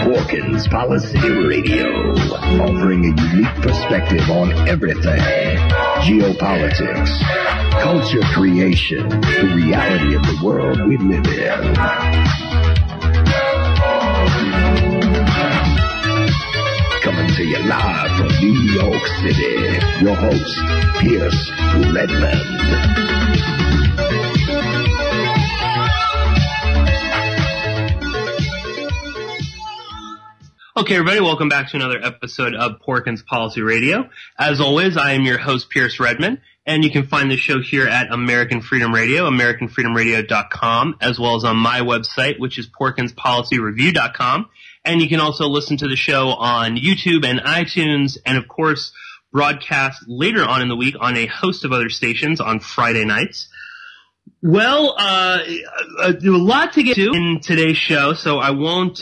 Porkins Policy Radio, offering a unique perspective on everything: geopolitics, culture creation, the reality of the world we live in. Coming to you live from New York City, your host, Pierce Redmond. Okay, everybody, welcome back to another episode of Porkins Policy Radio. As always, I am your host, Pierce Redmond, and you can find the show here at American Freedom Radio, AmericanFreedomRadio.com, as well as on my website, which is PorkinsPolicyReview.com. And you can also listen to the show on YouTube and iTunes, and of course, broadcast later on in the week on a host of other stations on Friday nights. Well, a lot to get to in today's show, so I won't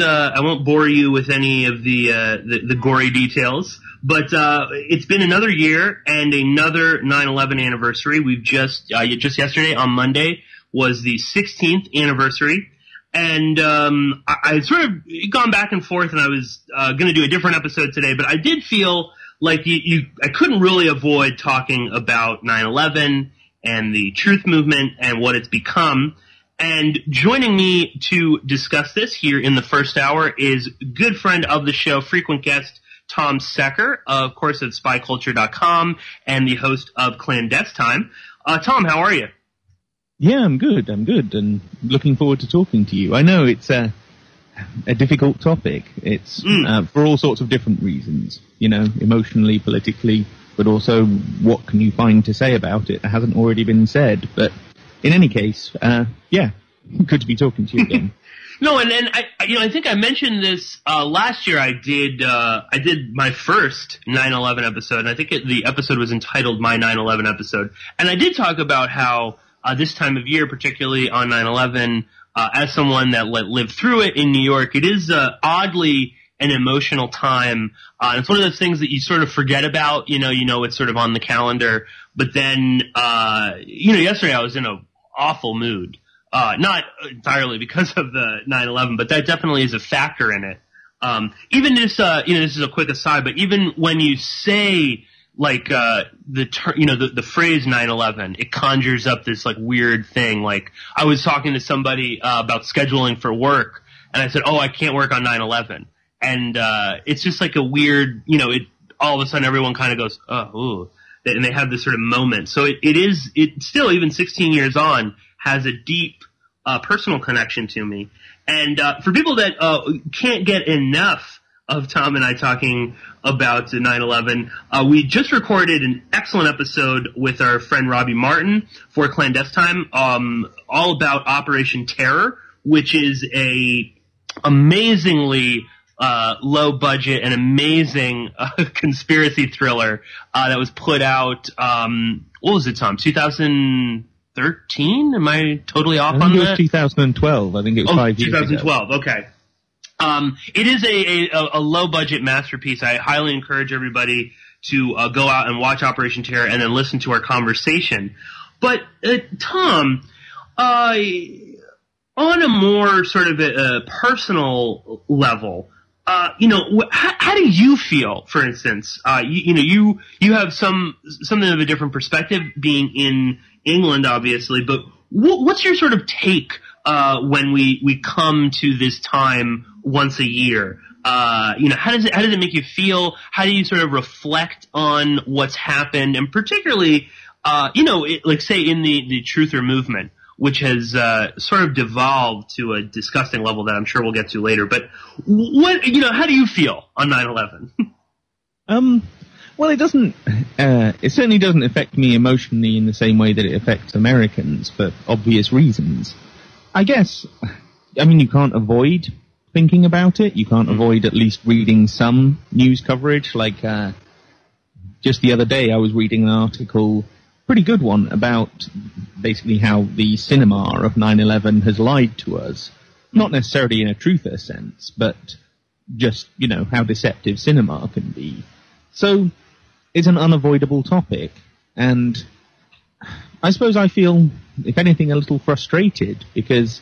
bore you with any of the gory details. But it's been another year and another 9/11 anniversary. We've just yesterday on Monday was the 16th anniversary, and I sort of gone back and forth, and I was going to do a different episode today, but I did feel like I couldn't really avoid talking about 9/11. And the truth movement and what it's become. And joining me to discuss this here in the first hour is good friend of the show, frequent guest Tom Secker, of course at spyculture.com, and the host of Clandestine. Tom, how are you? Yeah, I'm good, and looking forward to talking to you. I know it's a difficult topic. It's for all sorts of different reasons, emotionally, politically, but also what can you find to say about it that hasn't already been said. But in any case, good to be talking to you again. No, and I think I mentioned this last year. I did my first 9/11 episode, and I think the episode was entitled "My 9/11 Episode," and I did talk about how this time of year, particularly on 9/11, as someone that lived through it in New York, it is oddly an emotional time. It's one of those things that you sort of forget about, it's sort of on the calendar. But then, yesterday I was in an awful mood. Not entirely because of the 9/11, but that definitely is a factor in it. Even this, this is a quick aside, but even when you say, like, the phrase 9/11, it conjures up this, like, weird thing. Like, I was talking to somebody about scheduling for work, and I said, I can't work on 9/11. And it's just like a weird, all of a sudden everyone kind of goes, ooh, and they have this sort of moment. So it still, even 16 years on, has a deep personal connection to me. And for people that can't get enough of Tom and I talking about 9/11, we just recorded an excellent episode with our friend Robbie Martin for Clandestine, all about Operation Terror, which is a amazingly low budget and amazing conspiracy thriller that was put out, what was it, Tom? 2013? Am I totally off on that? I think it was 2012. I think it was 5 years 2012, ago. Okay. It is a low budget masterpiece. I highly encourage everybody to go out and watch Operation Terror and then listen to our conversation. But Tom, on a more sort of a personal level, how do you feel, for instance? You have something of a different perspective being in England, obviously, but what's your sort of take when we come to this time once a year? How does it make you feel? How do you sort of reflect on what's happened, and particularly, like say in the truther movement, which has sort of devolved to a disgusting level that I'm sure we'll get to later. But how do you feel on 9/11? Well, it doesn't. It certainly doesn't affect me emotionally in the same way that it affects Americans, for obvious reasons. I guess. I mean, you can't avoid thinking about it. You can't avoid at least reading some news coverage. Like just the other day, I was reading an article, pretty good one, about basically how the cinema of 9/11 has lied to us. Not necessarily in a truther sense, but just, how deceptive cinema can be. So it's an unavoidable topic, and I suppose I feel, if anything, a little frustrated, because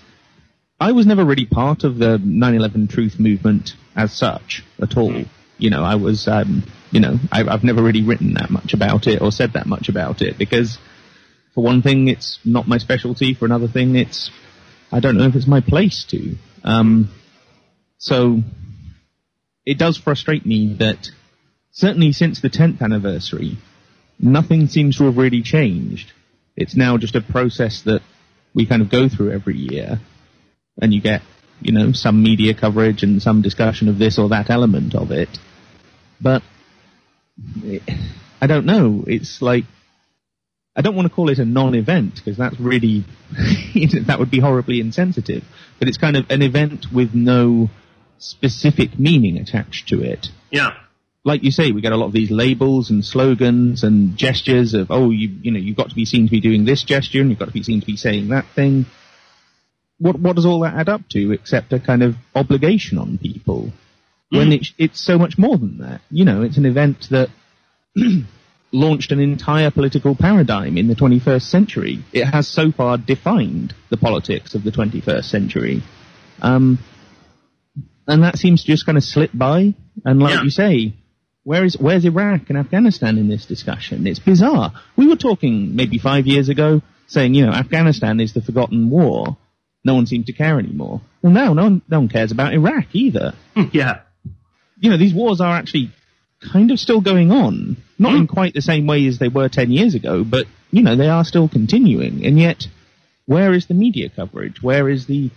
I was never really part of the 9/11 truth movement as such at all. I was, I've never really written that much about it or said that much about it, because for one thing, it's not my specialty. For another thing, I don't know if it's my place to. So it does frustrate me that certainly since the 10th anniversary, nothing seems to have really changed. It's now just a process that we kind of go through every year, and you get, some media coverage and some discussion of this or that element of it. But I don't know. It's like, I don't want to call it a non-event, because that's really, that would be horribly insensitive. But it's kind of an event with no specific meaning attached to it. Yeah. Like you say, we get a lot of these labels and slogans and gestures of, you've got to be seen to be doing this gesture, and you've got to be seen to be saying that thing. What does all that add up to, except a kind of obligation on people? When it's so much more than that. It's an event that launched an entire political paradigm in the 21st century. It has so far defined the politics of the 21st century. And that seems to just kind of slip by. And like you say, where's Iraq and Afghanistan in this discussion? It's bizarre. We were talking maybe 5 years ago, saying, Afghanistan is the forgotten war. No one seems to care anymore. Well, now no one cares about Iraq either. Yeah. These wars are actually kind of still going on. Not in quite the same way as they were 10 years ago, but, they are still continuing. And yet, where is the media coverage? Where is the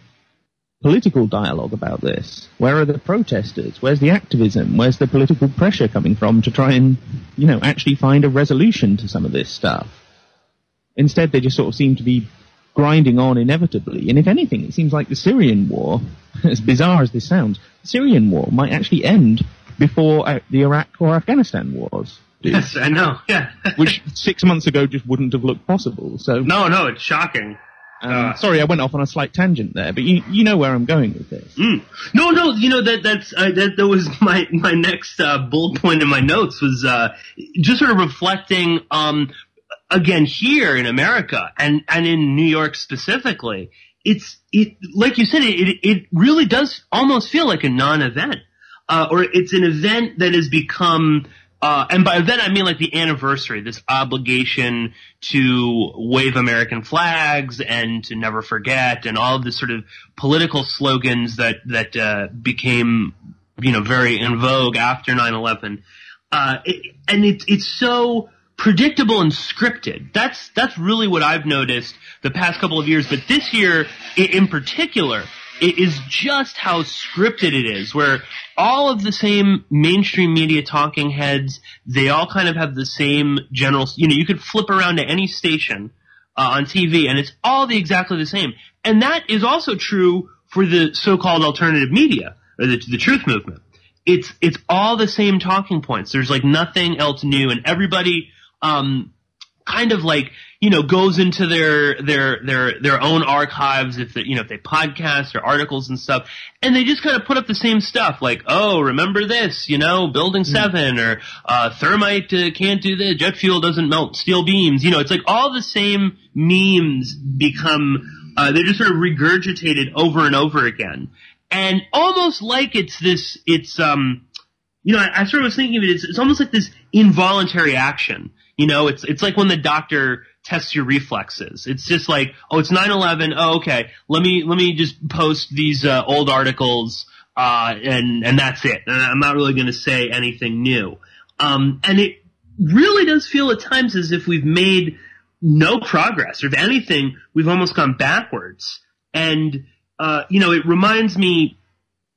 political dialogue about this? Where are the protesters? Where's the activism? Where's the political pressure coming from to try and, actually find a resolution to some of this stuff? Instead, they just sort of seem to be grinding on inevitably. And if anything, it seems like the Syrian war, as bizarre as this sounds, the Syrian war might actually end before the Iraq or Afghanistan wars. Yes, I know, yeah. Which 6 months ago just wouldn't have looked possible. So No, it's shocking. Sorry, I went off on a slight tangent there, but you know where I'm going with this. No, that was my next bullet point in my notes, was just sort of reflecting again here in America and in New York specifically. It like you said, it really does almost feel like a non-event, or it's an event that has become. And by event, I mean like the anniversary, this obligation to wave American flags and to never forget, and all of the sort of political slogans that became, very in vogue after 9/11. And it's so predictable and scripted. That's really what I've noticed the past couple of years. But this year, in particular, it is just how scripted it is, where all of the same mainstream media talking heads, they all kind of have the same general, you could flip around to any station on TV and it's all exactly the same. And that is also true for the so-called alternative media, or the truth movement. It's all the same talking points. There's like nothing else new, and everybody kind of like, goes into their own archives if they podcast or articles and stuff, and they just kind of put up the same stuff, like, oh, remember this, Building 7, or thermite can't do this, jet fuel doesn't melt steel beams. It's like all the same memes become, they're just sort of regurgitated over and over again. And almost like I sort of was thinking of it, it's almost like this involuntary action. It's like when the doctor tests your reflexes. It's just like, oh, it's 9/11. Oh, okay. Let me just post these old articles, and that's it. And I'm not really going to say anything new. And it really does feel at times as if we've made no progress, or if anything, we've almost gone backwards. And it reminds me,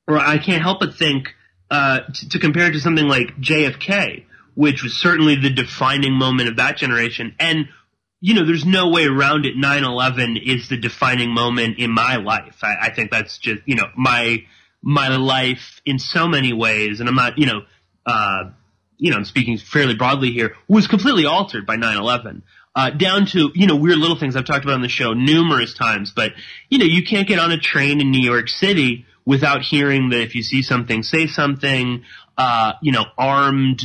or I can't help but think, to compare it to something like JFK, which was certainly the defining moment of that generation. And, there's no way around it. 9/11 is the defining moment in my life. I think that's just, my life in so many ways. And I'm not, I'm speaking fairly broadly here, was completely altered by 9/11. down to, weird little things I've talked about on the show numerous times. But, you can't get on a train in New York City without hearing that if you see something, say something. Armed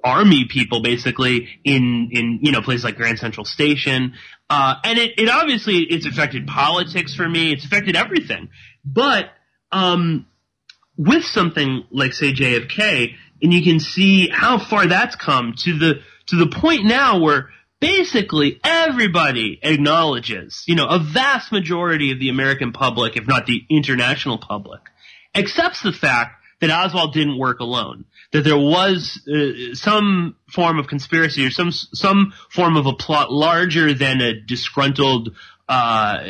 army people basically in places like Grand Central Station. And it obviously, it's affected politics for me. It's affected everything. But with something like, say, JFK, and you can see how far that's come to the point now where basically everybody acknowledges, a vast majority of the American public, if not the international public, accepts the fact that Oswald didn't work alone, that there was some form of conspiracy or some form of a plot larger than a disgruntled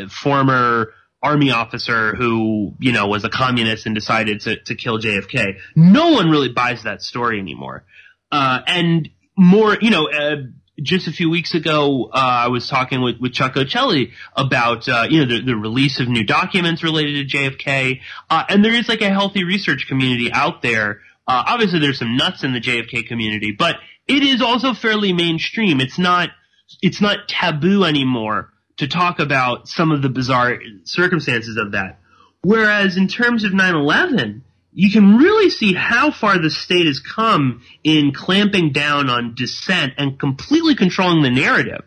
former army officer who, was a communist and decided to kill JFK. No one really buys that story anymore. And more, just a few weeks ago, I was talking with Chuck Ocelli about, the release of new documents related to JFK. And there is like a healthy research community out there. Obviously there's some nuts in the JFK community, but it is also fairly mainstream. It's not taboo anymore to talk about some of the bizarre circumstances of that. Whereas in terms of 9/11, you can really see how far the state has come in clamping down on dissent and completely controlling the narrative,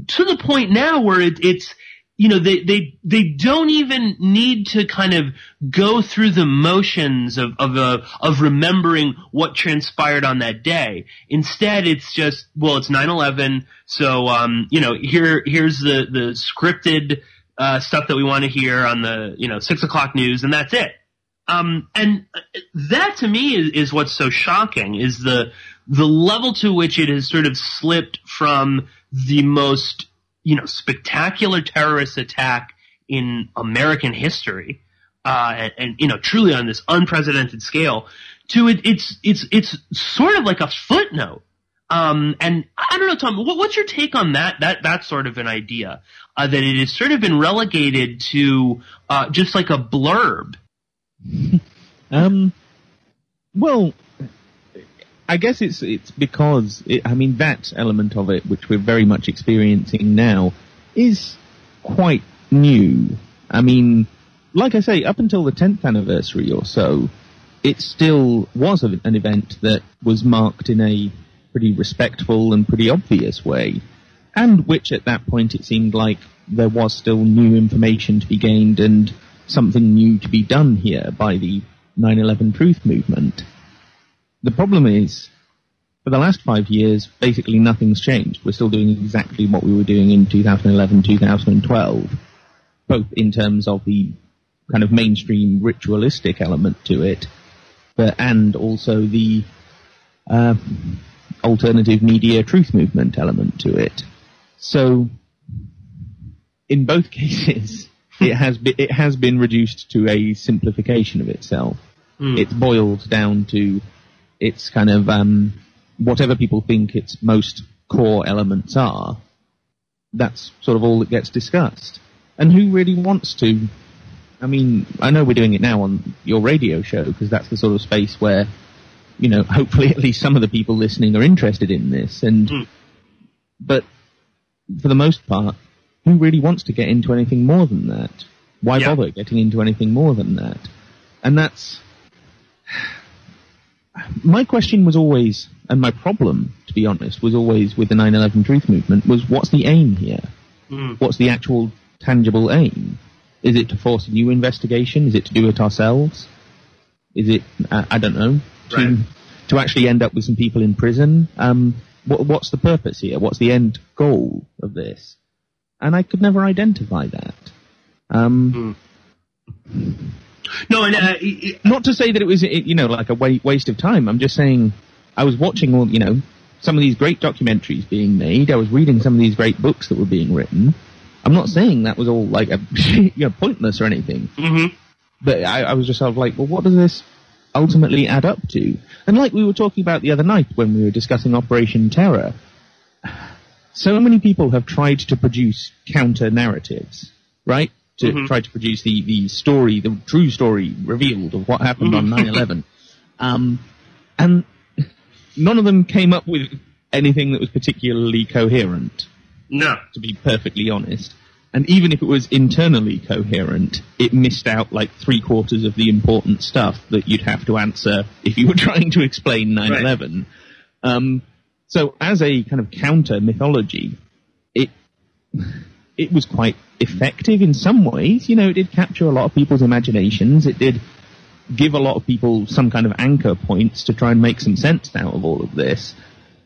to the point now where it's they don't even need to kind of go through the motions of remembering what transpired on that day. Instead, it's just, well, it's 9/11, so here's the scripted stuff that we want to hear on the 6 o'clock news, and that's it. And that to me is what's so shocking, is the level to which it has sort of slipped from the most, spectacular terrorist attack in American history, and truly on this unprecedented scale, to it's sort of like a footnote. And I don't know, Tom, what's your take on that sort of an idea, that it has sort of been relegated to, just like a blurb? Well, I guess it's because that element of it, which we're very much experiencing now, is quite new. Like I say, up until the 10th anniversary or so, it still was an event that was marked in a pretty respectful and pretty obvious way, and which at that point it seemed like there was still new information to be gained and something new to be done here by the 9/11 Truth movement. The problem is, for the last 5 years, basically nothing's changed. We're still doing exactly what we were doing in 2011, 2012, both in terms of the kind of mainstream ritualistic element to it, and also the alternative media truth movement element to it. So, in both cases, it has been reduced to a simplification of itself. It's boiled down to its kind of whatever people think its most core elements are. That's sort of all that gets discussed. And who really wants to? I know we're doing it now on your radio show because that's the sort of space where, hopefully at least some of the people listening are interested in this. But for the most part, who really wants to get into anything more than that? Why bother getting into anything more than that? And that's... My question was always, and my problem, to be honest, was always with the 9/11 Truth movement, was what's the aim here? What's the actual tangible aim? Is it to force a new investigation? Is it to do it ourselves? Is it, I don't know, to actually end up with some people in prison? What's the purpose here? What's the end goal of this? And I could never identify that. No, and not to say that it was, like a waste of time. I'm just saying I was watching all, some of these great documentaries being made. I was reading some of these great books that were being written. I'm not saying that was all like pointless or anything. But I was just sort of like, well, what does this ultimately add up to? And like we were talking about the other night when we were discussing Operation Terror, so many people have tried to produce counter narratives, right? To try to produce the story, the true story revealed of what happened on 9/11. And none of them came up with anything that was particularly coherent. No. To be perfectly honest. And even if it was internally coherent, it missed out like 3/4 of the important stuff that you'd have to answer if you were trying to explain 9/11. Right. So as a kind of counter mythology, it was quite effective in some ways. You know, it did capture a lot of people's imaginations. It did give a lot of people some kind of anchor points to try and make some sense out of all of this.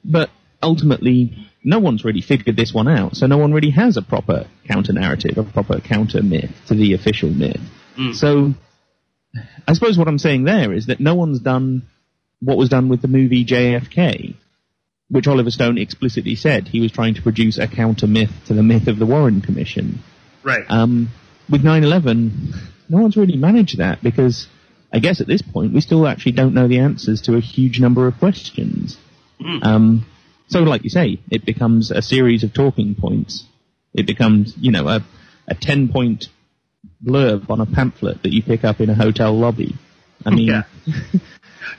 But ultimately, no one's really figured this one out, so no one really has a proper counter-narrative, a proper counter-myth to the official myth. So I suppose what I'm saying there is that no one's done what was done with the movie JFK, which Oliver Stone explicitly said he was trying to produce a counter-myth to the myth of the Warren Commission. Right. With 9/11, no one's really managed that because I guess at this point we still actually don't know the answers to a huge number of questions. So like you say, it becomes a series of talking points. It becomes, you know, a 10-point blurb on a pamphlet that you pick up in a hotel lobby. I mean... Yeah.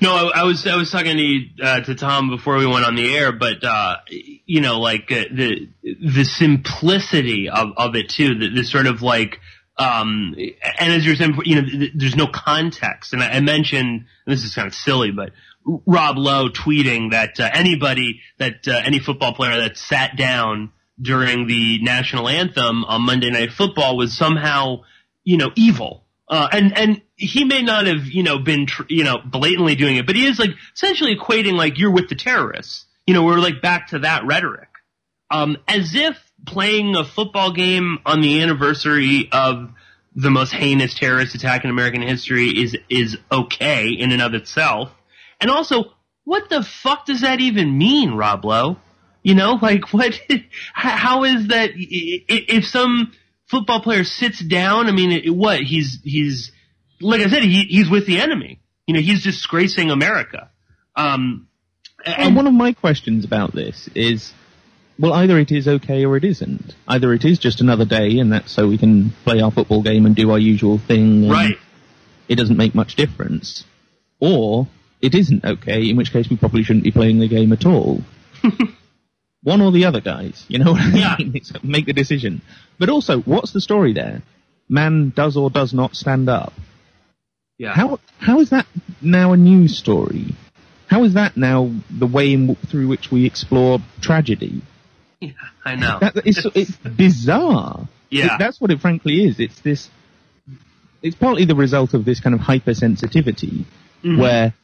No, I was talking to Tom before we went on the air, but you know, like the simplicity of it too, the sort of like, and as you're saying, you know, there's no context. And I mentioned, and this is kind of silly, but Rob Lowe tweeting that any football player that sat down during the national anthem on Monday Night Football was somehow, you know, evil. And he may not have, you know, been, blatantly doing it, but he is like essentially equating like you're with the terrorists. You know, we're like back to that rhetoric. As if playing a football game on the anniversary of the most heinous terrorist attack in American history is okay in and of itself. And also, what the fuck does that even mean, Rob Lowe? You know, like what, how is that, if some football player sits down, I mean, he's like I said, he's with the enemy. You know, he's disgracing America. And one of my questions about this is, well, either it is okay or it isn't. Either it is just another day and that's so we can play our football game and do our usual thing. Right. It doesn't make much difference. Or it isn't okay, in which case we probably shouldn't be playing the game at all. One or the other, guys. You know what I mean? Make the decision. But also, what's the story there? Man does or does not stand up. Yeah. How is that now a news story? How is that now the way through which we explore tragedy? Yeah, I know. It's bizarre. Yeah. That's what it frankly is. It's partly the result of this kind of hypersensitivity where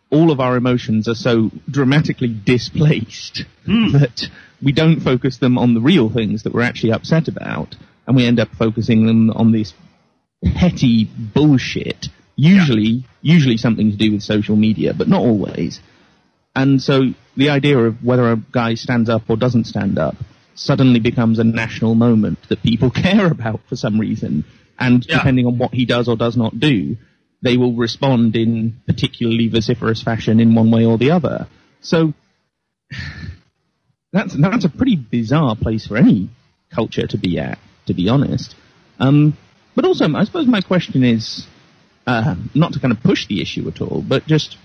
all of our emotions are so dramatically displaced that we don't focus them on the real things that we're actually upset about, and we end up focusing them on this petty bullshit, usually something to do with social media, but not always. And so the idea of whether a guy stands up or doesn't stand up suddenly becomes a national moment that people care about for some reason, and depending on what he does or does not do, they will respond in particularly vociferous fashion in one way or the other. So that's a pretty bizarre place for any culture to be at, to be honest. But also, I suppose my question is, not to kind of push the issue at all, but just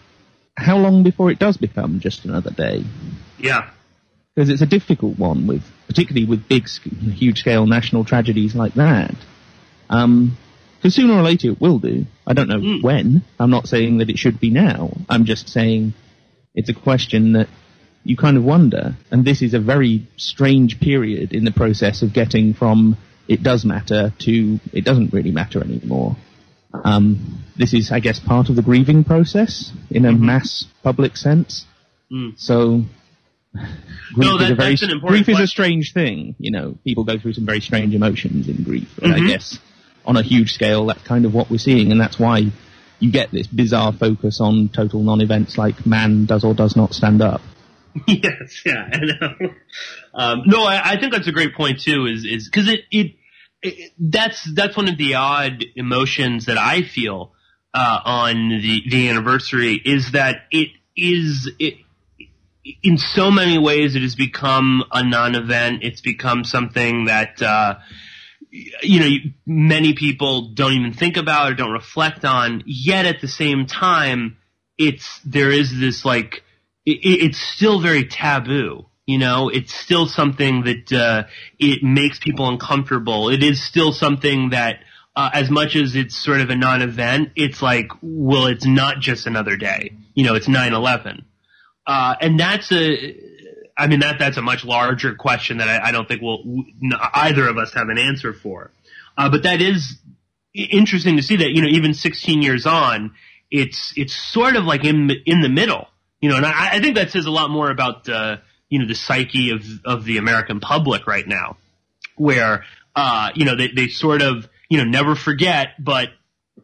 how long before it does become just another day? Yeah. Because it's a difficult one, particularly with huge-scale national tragedies like that. Because sooner or later it will do. I don't know when. I'm not saying that it should be now. I'm just saying it's a question that you kind of wonder. And this is a very strange period in the process of getting from it does matter to it doesn't really matter anymore. This is, I guess, part of the grieving process in a mass public sense. So grief is a strange thing. You know, people go through some very strange emotions in grief. And I guess on a huge scale, that's kind of what we're seeing, and that's why you get this bizarre focus on total non-events like man does or does not stand up. Yes, yeah, I know. No, I think that's a great point too. Is because that's one of the odd emotions that I feel on the anniversary is that it in so many ways it has become a non-event. It's become something that many people don't even think about or don't reflect on. Yet at the same time, there is this like it's still very taboo. It's still something that it makes people uncomfortable. It is still something that, as much as it's sort of a non-event, it's like, well, it's not just another day. It's 9/11. And that's a much larger question that I don't think either of us have an answer for. But that is interesting to see that, even 16 years on, it's sort of like in the middle, and I think that says a lot more about the psyche of the American public right now, where, they sort of, never forget, but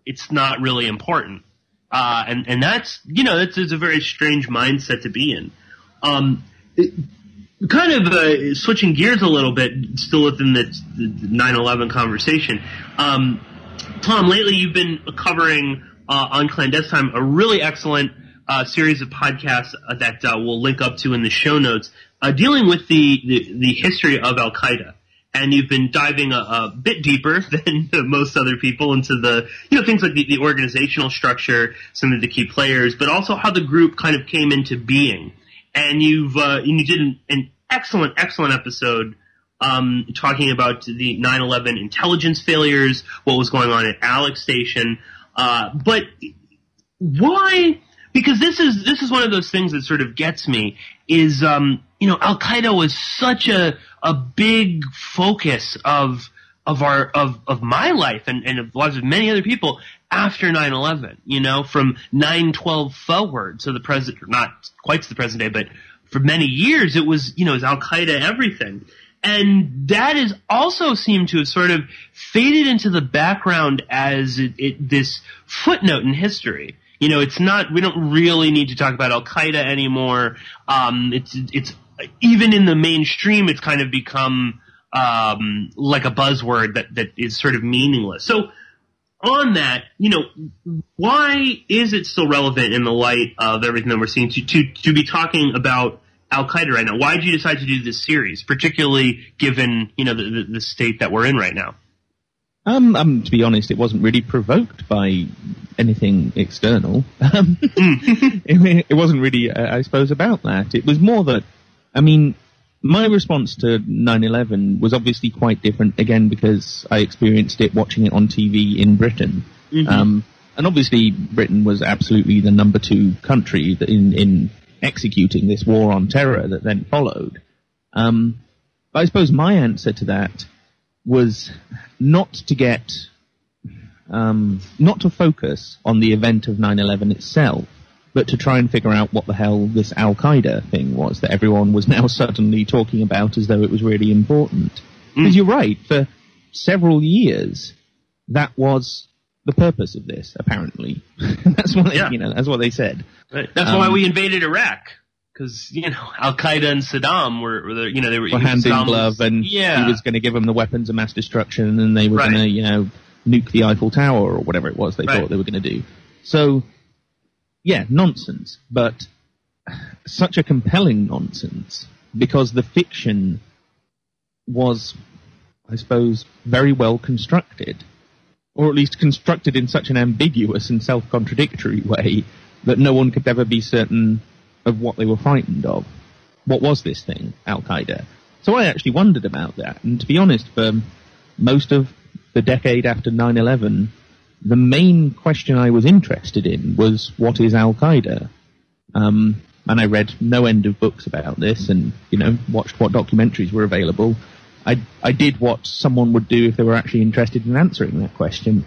it's not really important. And that's, it's a very strange mindset to be in. Kind of switching gears a little bit, still within the 9/11 conversation. Tom, lately you've been covering on Clandestine a really excellent series of podcasts that we'll link up to in the show notes, dealing with the history of al-Qaeda. And you've been diving a bit deeper than most other people into the, things like the organizational structure, some of the key players, but also how the group kind of came into being. And you did an excellent episode talking about the 9/11 intelligence failures, what was going on at Alex Station. But why? Because this is one of those things that sort of gets me is, al-Qaeda was such a big focus of my life and of lives of many other people after 9/11, from 9/12 forward. So the president, not quite to the present day, but for many years it was, it was al-Qaeda everything. And that is also seemed to have sort of faded into the background as this footnote in history. It's not, we don't really need to talk about al-Qaeda anymore. It's even in the mainstream, it's kind of become, like a buzzword that is sort of meaningless. So on that, why is it still relevant in the light of everything that we're seeing to be talking about al-Qaeda right now? Why did you decide to do this series, particularly given, the state that we're in right now? To be honest, it wasn't really provoked by anything external. It wasn't really, I suppose, about that. It was more that, my response to 9/11 was obviously quite different, again, because I experienced it watching it on TV in Britain. Mm-hmm. And obviously Britain was absolutely the number 2 country in executing this war on terror that then followed. But I suppose my answer to that was not to focus on the event of 9/11 itself, but to try and figure out what the hell this al-Qaeda thing was that everyone was now suddenly talking about as though it was really important. Because you're right, for several years, that was the purpose of this, apparently. That's what that's what they said. Right. That's why we invaded Iraq. Because, al-Qaeda and Saddam they were hand in glove, and he was going to give them the weapons of mass destruction, and they were going to, nuke the Eiffel Tower or whatever it was they thought they were going to do. So, nonsense, but such a compelling nonsense, because the fiction was, I suppose, very well constructed, or at least constructed in such an ambiguous and self-contradictory way that no one could ever be certain of what they were frightened of. What was this thing, al-Qaeda? So I actually wondered about that, and to be honest, for most of the decade after 9/11, the main question I was interested in was, what is al-Qaeda? And I read no end of books about this, and, watched what documentaries were available. I did what someone would do if they were actually interested in answering that question.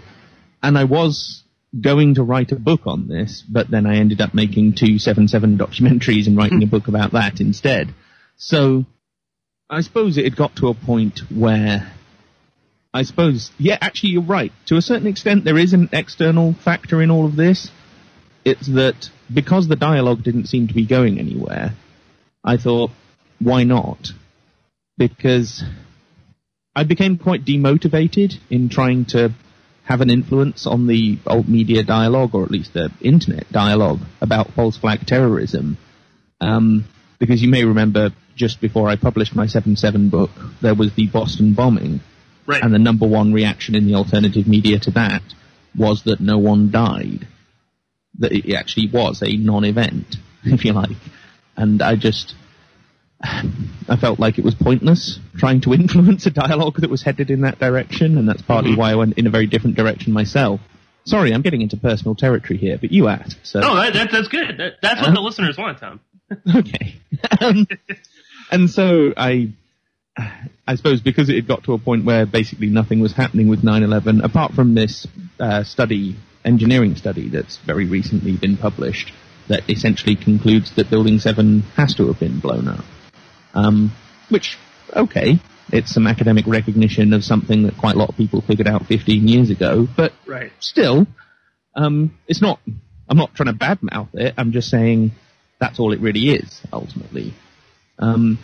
And I was going to write a book on this, but then I ended up making 2 7/7 documentaries and writing a book about that instead. So I suppose it had got to a point where actually you're right. To a certain extent, there is an external factor in all of this. It's that because the dialogue didn't seem to be going anywhere, I thought, why not? Because I became quite demotivated in trying to have an influence on the alt media dialogue, or at least the internet dialogue, about false flag terrorism. Because you may remember, just before I published my 7/7 book, there was the Boston bombing. Right. And the number one reaction in the alternative media to that was that no one died. That it actually was a non-event, if you like. And I just I felt like it was pointless trying to influence a dialogue that was headed in that direction, and that's partly why I went in a very different direction myself. Sorry, I'm getting into personal territory here, but you asked. So. No, that's good. That's what the listeners want, Tom. Okay. And so I suppose because it had got to a point where basically nothing was happening with 9/11, apart from this engineering study that's very recently been published, that essentially concludes that Building 7 has to have been blown up. Which, okay, it's some academic recognition of something that quite a lot of people figured out 15 years ago, but still, it's not, I'm not trying to badmouth it, I'm just saying that's all it really is, ultimately. And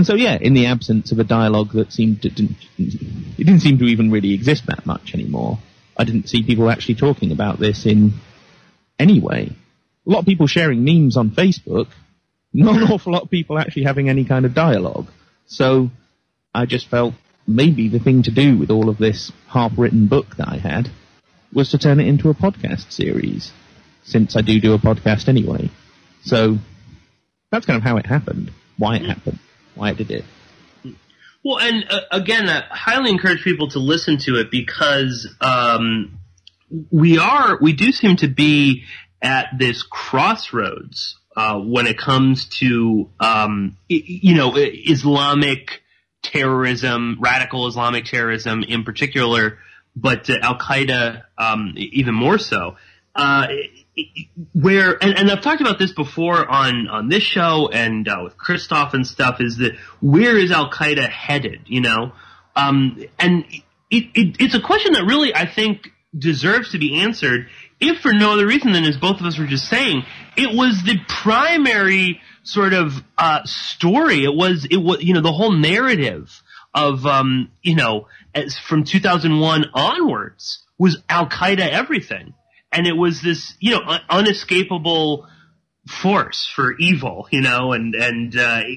so, yeah, in the absence of a dialogue that it didn't seem to even really exist that much anymore, I didn't see people actually talking about this in any way. A lot of people sharing memes on Facebook, not an awful lot of people actually having any kind of dialogue. So I just felt maybe the thing to do with all of this half-written book that I had was to turn it into a podcast series, since I do a podcast anyway. So that's kind of how it happened, why it happened, why I did it. Well, and again, I highly encourage people to listen to it because we do seem to be at this crossroads when it comes to Islamic terrorism, radical Islamic terrorism in particular, but Al-Qaeda even more so. Where and I've talked about this before on this show and with Christoph and stuff, is that where is Al-Qaeda headed? And it's a question that really I think deserves to be answered, if for no other reason than, as both of us were just saying, it was the primary sort of story. It was the whole narrative of as from 2001 onwards was Al-Qaeda everything. And it was this, unescapable force for evil, and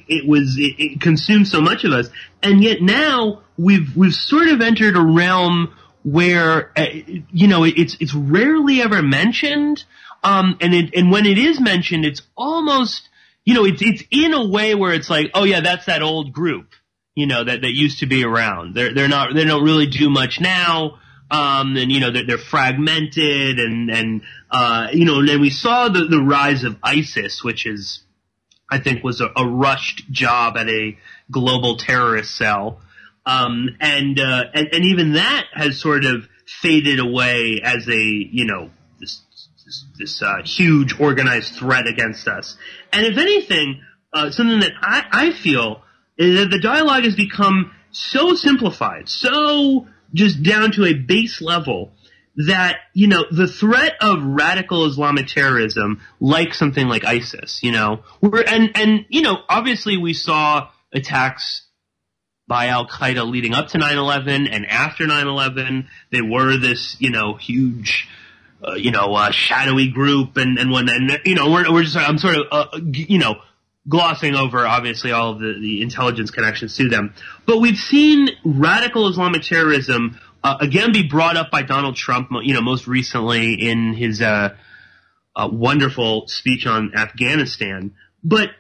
it consumed so much of us. And yet now we've sort of entered a realm where, it's rarely ever mentioned. And when it is mentioned, it's almost, it's in a way where it's like, oh yeah, that's that old group, that used to be around. They don't really do much now. And they're fragmented, and then we saw the rise of ISIS, which I think was a rushed job at a global terrorist cell, and even that has sort of faded away as this huge organized threat against us. And if anything, something that I feel is that the dialogue has become so simplified, so just down to a base level, that, the threat of radical Islamic terrorism, like something like ISIS, obviously we saw attacks by Al-Qaeda leading up to 9/11, and after 9/11, they were this, huge, shadowy group, and when, I'm sort of, glossing over, obviously, all of the intelligence connections to them. But we've seen radical Islamic terrorism, again, be brought up by Donald Trump, most recently in his wonderful speech on Afghanistan. But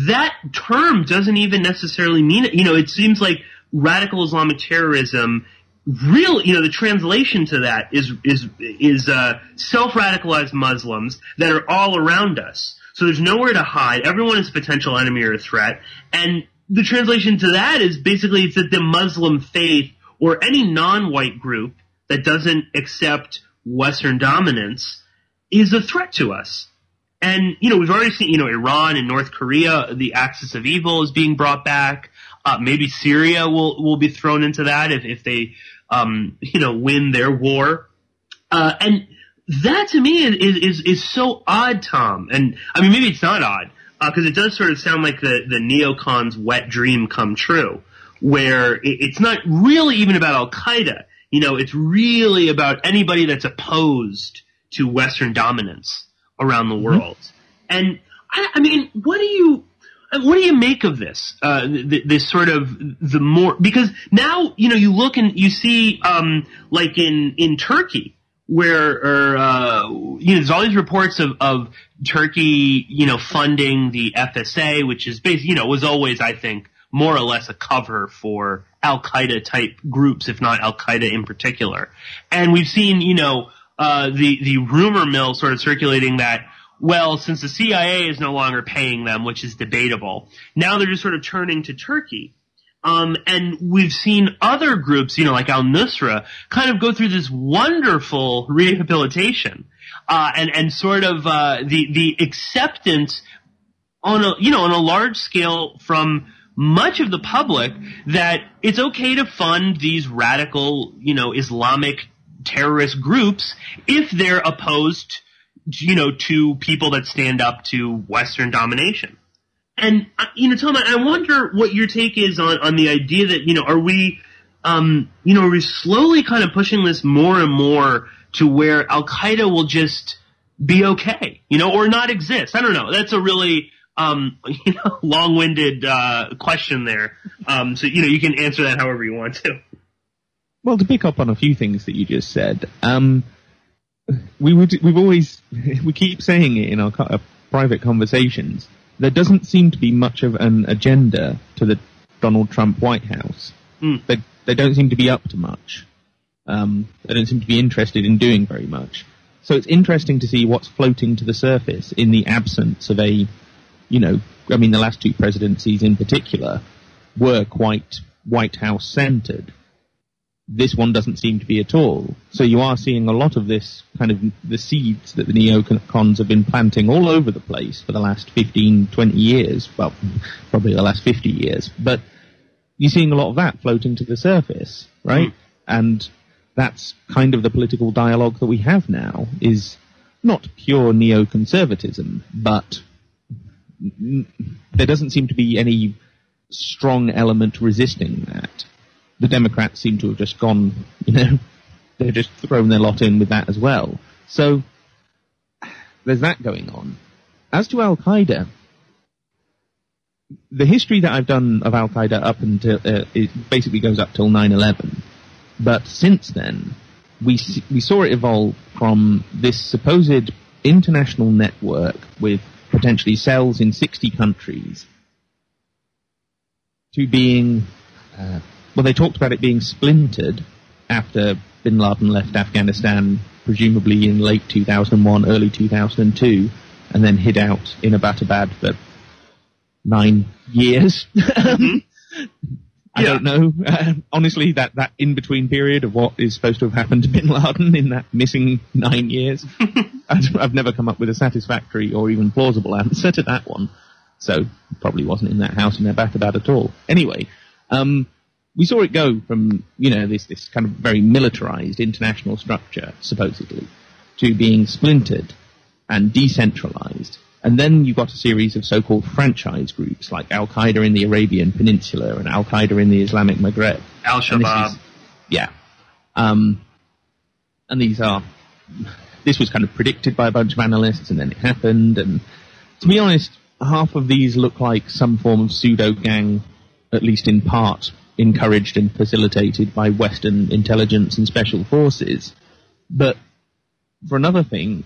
that term doesn't even necessarily mean it. It seems like radical Islamic terrorism, really, the translation to that is self-radicalized Muslims that are all around us. So there's nowhere to hide. Everyone is a potential enemy or a threat. And the translation to that is basically it's that the Muslim faith or any non-white group that doesn't accept Western dominance is a threat to us. And, we've already seen, Iran and North Korea, the axis of evil is being brought back. Maybe Syria will be thrown into that if they, win their war. And that to me is so odd, Tom. And I mean, maybe it's not odd, because it does sort of sound like the neocons' wet dream come true, where it's not really even about Al-Qaeda. It's really about anybody that's opposed to Western dominance around the world. And I mean, what do you make of this? This sort of the more, because now you look and you see like in Turkey, there's all these reports of Turkey, funding the FSA, which is basically, was always, I think, more or less a cover for al-Qaeda type groups, if not al-Qaeda in particular. And we've seen, the rumor mill sort of circulating that, well, since the CIA is no longer paying them, which is debatable, now they're just sort of turning to Turkey. And we've seen other groups, like al-Nusra, kind of go through this wonderful rehabilitation, and sort of, the acceptance on a large scale from much of the public that it's okay to fund these radical, Islamic terrorist groups if they're opposed, to people that stand up to Western domination. And, Tom, I wonder what your take is on the idea that, are we slowly kind of pushing this more and more to where Al-Qaeda will just be okay, or not exist? I don't know. That's a really, long-winded question there. So, you can answer that however you want to. Well, to pick up on a few things that you just said, we keep saying it in our private conversations. There doesn't seem to be much of an agenda to the Donald Trump White House. They don't seem to be up to much. They don't seem to be interested in doing very much. So it's interesting to see what's floating to the surface in the absence of the last two presidencies in particular were quite White House centered. This one doesn't seem to be at all. So you are seeing a lot of this kind of the seeds that the neocons have been planting all over the place for the last 15, 20 years. Well, probably the last 50 years. But you're seeing a lot of that floating to the surface, right? And that's kind of the political dialogue that we have now, is not pure neoconservatism, but there doesn't seem to be any strong element resisting that. The Democrats seem to have just gone, they've just thrown their lot in with that as well. So there's that going on. As to Al-Qaeda, the history that I've done of Al-Qaeda up until, it basically goes up till 9/11. But since then, we saw it evolve from this supposed international network with potentially cells in 60 countries to being... they talked about it being splintered after bin Laden left Afghanistan, presumably in late 2001, early 2002, and then hid out in Abbottabad for 9 years. I don't know. Honestly, that in-between period of what is supposed to have happened to bin Laden in that missing 9 years, I've never come up with a satisfactory or even plausible answer to that one. So, probably wasn't in that house in Abbottabad at all. Anyway, we saw it go from, this kind of very militarized international structure, supposedly, to being splintered and decentralized. And then you got a series of so-called franchise groups, like Al-Qaeda in the Arabian Peninsula and Al-Qaeda in the Islamic Maghreb. Al-Shabaab. And this was kind of predicted by a bunch of analysts, and then it happened. And to be honest, half of these look like some form of pseudo-gang, at least in part, encouraged and facilitated by Western intelligence and special forces. But for another thing,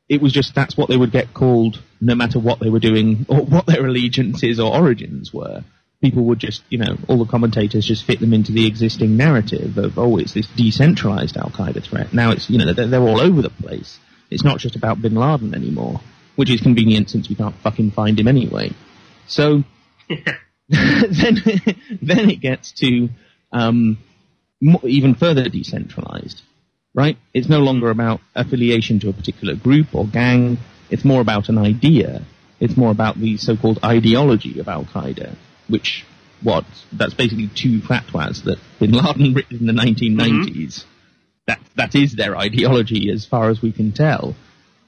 it was just that's what they would get called no matter what they were doing or what their allegiances or origins were. People would just, all the commentators just fit them into the existing narrative of, it's this decentralized Al-Qaeda threat. Now it's, they're all over the place. It's not just about bin Laden anymore, which is convenient since we can't fucking find him anyway. So... then it gets to even further decentralized, right? It's no longer about affiliation to a particular group or gang. It's more about an idea. It's more about the so-called ideology of Al-Qaeda, which, that's basically two fatwas that bin Laden written in the 1990s. That is their ideology as far as we can tell.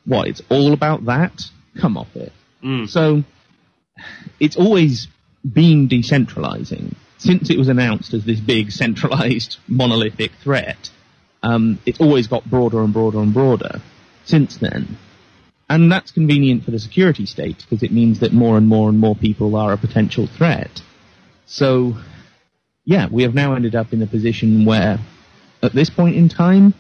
It's all about that? Come off it. So, it's always been decentralizing. Since it was announced as this big, centralized, monolithic threat, it's always got broader and broader and broader since then. And that's convenient for the security state, because it means that more and more and more people are a potential threat. So, we have now ended up in a position where, at this point in time,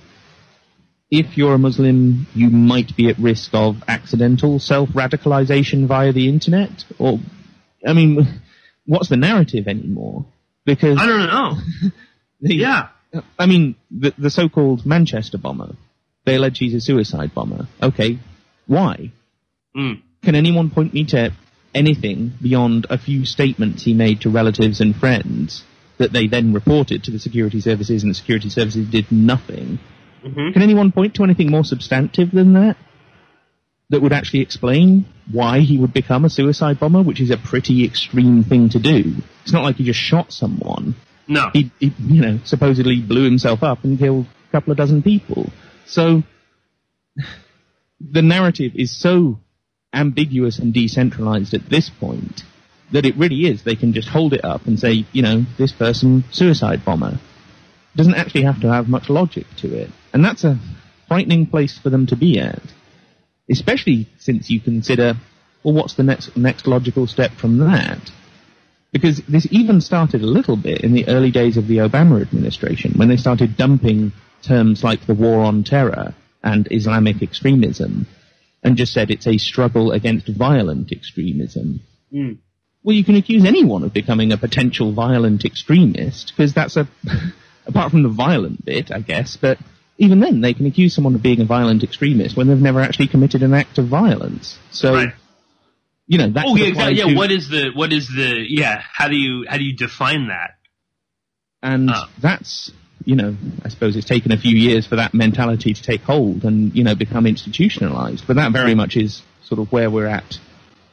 if you're a Muslim, you might be at risk of accidental self-radicalization via the internet? Or, I mean, what's the narrative anymore? Because I don't know. Yeah. I mean, the so-called Manchester bomber, they allege he's a suicide bomber. Okay, why? Can anyone point me to anything beyond a few statements he made to relatives and friends that they then reported to the security services, and the security services did nothing? Can anyone point to anything more substantive than that would actually explain why he would become a suicide bomber, which is a pretty extreme thing to do? It's not like he just shot someone. No. He supposedly blew himself up and killed a couple of dozen people. So the narrative is so ambiguous and decentralized at this point that it really is. They can just hold it up and say, this person, suicide bomber. Doesn't actually have to have much logic to it. And that's a frightening place for them to be at. Especially since you consider, well, what's the next logical step from that? Because this even started a little bit in the early days of the Obama administration, when they started dumping terms like the war on terror and Islamic extremism, and just said it's a struggle against violent extremism. Well, you can accuse anyone of becoming a potential violent extremist, because that's apart from the violent bit, I guess, but even then they can accuse someone of being a violent extremist when they've never actually committed an act of violence. So, right. That. Oh, yeah, exactly. Yeah, how do you define that? And that's, I suppose it's taken a few years for that mentality to take hold and, become institutionalized. But that very much is sort of where we're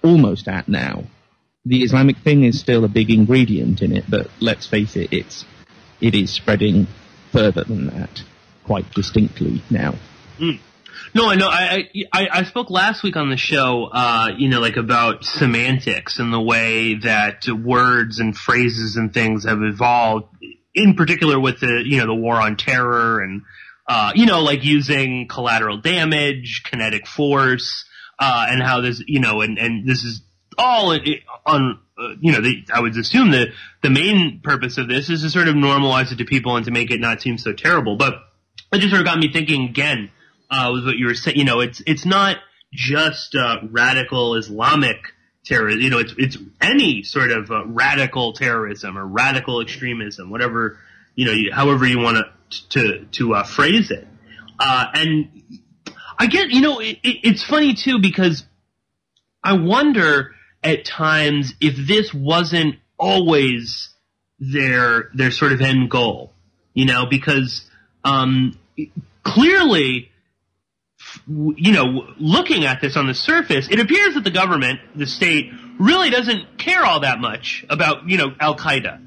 almost at now. The Islamic thing is still a big ingredient in it, but let's face it, it is spreading further than that quite distinctly now. No, I know. I spoke last week on the show, about semantics and the way that words and phrases and things have evolved, in particular with the war on terror and, using collateral damage, kinetic force, and how this, and this is all on, I would assume that the main purpose of this is to sort of normalize it to people and to make it not seem so terrible. But it just sort of got me thinking again, with what you were saying. It's not just radical Islamic terrorism. It's any sort of radical terrorism or radical extremism, whatever, however you want to phrase it. And I get, it's funny too, because I wonder at times if this wasn't always their sort of end goal, because clearly, looking at this on the surface, it appears that the government, the state, really doesn't care all that much about, al-Qaeda.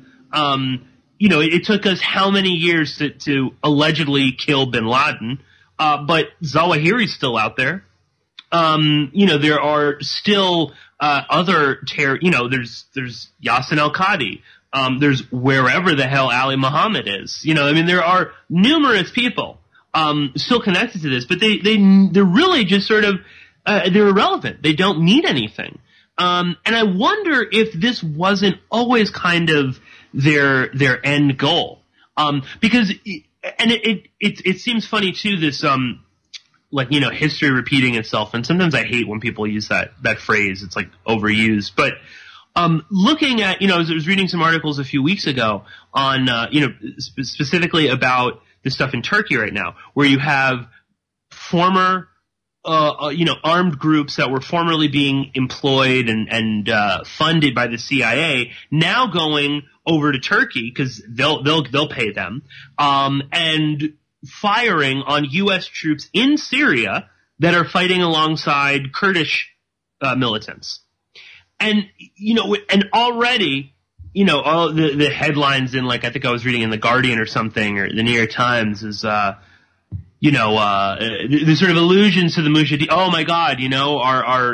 It took us how many years to allegedly kill bin Laden, but Zawahiri's still out there. There are still other there's Yassin al-Qadi. There's wherever the hell Ali Muhammad is. There are numerous people still connected to this, but they're really just sort of they're irrelevant. They don't mean anything. And I wonder if this wasn't always kind of their end goal. Because it seems funny too, this history repeating itself, and sometimes I hate when people use that phrase. It's like overused. But looking at, I was reading some articles a few weeks ago on specifically about the stuff in Turkey right now, where you have former armed groups that were formerly being employed and funded by the CIA now going over to Turkey because they'll pay them, and firing on U.S. troops in Syria that are fighting alongside Kurdish militants. And, and already, all the headlines in, I think I was reading in The Guardian or something, or the New York Times is, the sort of allusions to the Mujahideen. Oh my God,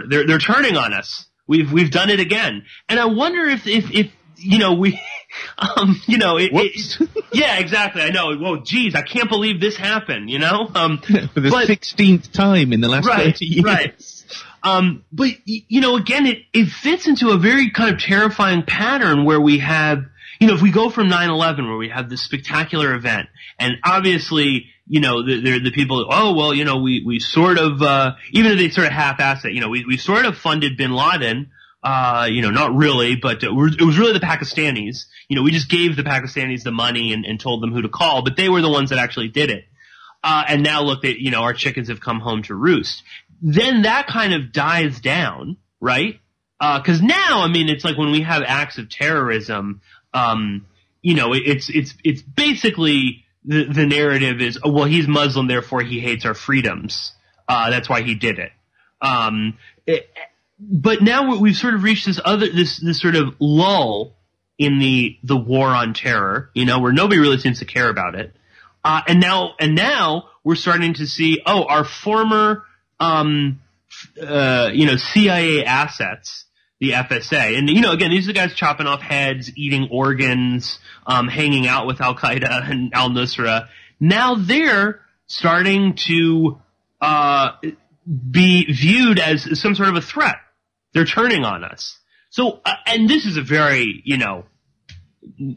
they're turning on us. We've done it again. And I wonder if we, yeah, exactly. I know. Whoa, geez, I can't believe this happened, For the 16th time in the last 30 years. Right. But, again, it fits into a very kind of terrifying pattern where we have, if we go from 9/11 where we have this spectacular event, and obviously, they're the people, we sort of, even if they sort of half-ass it, we sort of funded bin Laden, not really, but it was really the Pakistanis. We just gave the Pakistanis the money and told them who to call, but they were the ones that actually did it. And now look, our chickens have come home to roost. Then that kind of dies down, right? Cause now, it's like when we have acts of terrorism, it's basically the narrative is, oh, well, he's Muslim, therefore he hates our freedoms. That's why he did it. But now we've sort of reached this sort of lull in the war on terror, where nobody really seems to care about it. And now we're starting to see, our former, CIA assets, the FSA. And, again, these are the guys chopping off heads, eating organs, hanging out with Al-Qaeda and al-Nusra. Now they're starting to be viewed as some sort of a threat. They're turning on us. So, and this is a very,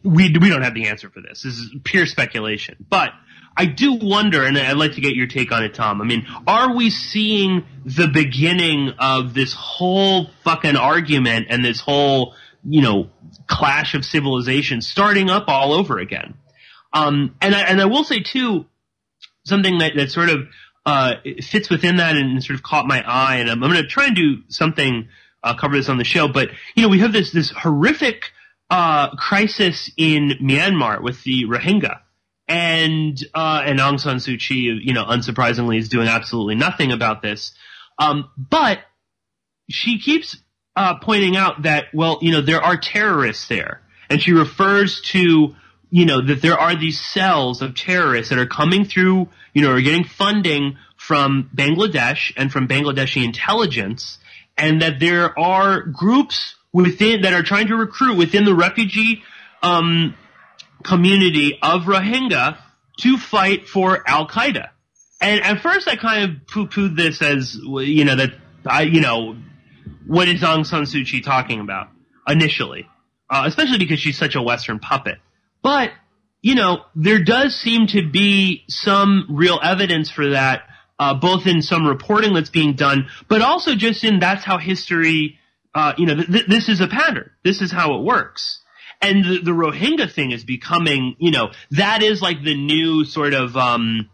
we don't have the answer for this. This is pure speculation. But I do wonder, and I'd like to get your take on it, Tom. Are we seeing the beginning of this whole fucking argument and this whole, clash of civilizations starting up all over again? And I will say too, something that sort of fits within that and sort of caught my eye, and I'm going to try and do something, cover this on the show, but we have this horrific crisis in Myanmar with the Rohingya. And Aung San Suu Kyi, unsurprisingly, is doing absolutely nothing about this. But she keeps pointing out that, there are terrorists there. And she refers to, that there are these cells of terrorists that are coming through, are getting funding from Bangladesh and from Bangladeshi intelligence, and that there are groups that are trying to recruit within the refugee community of Rohingya to fight for Al-Qaeda. And at first I kind of poo-pooed this as, what is Aung San Suu Kyi talking about initially? Especially because she's such a Western puppet. But, there does seem to be some real evidence for that, both in some reporting that's being done, but also just in that's how history, this is a pattern. This is how it works. And the Rohingya thing is becoming, that is like the new sort of, the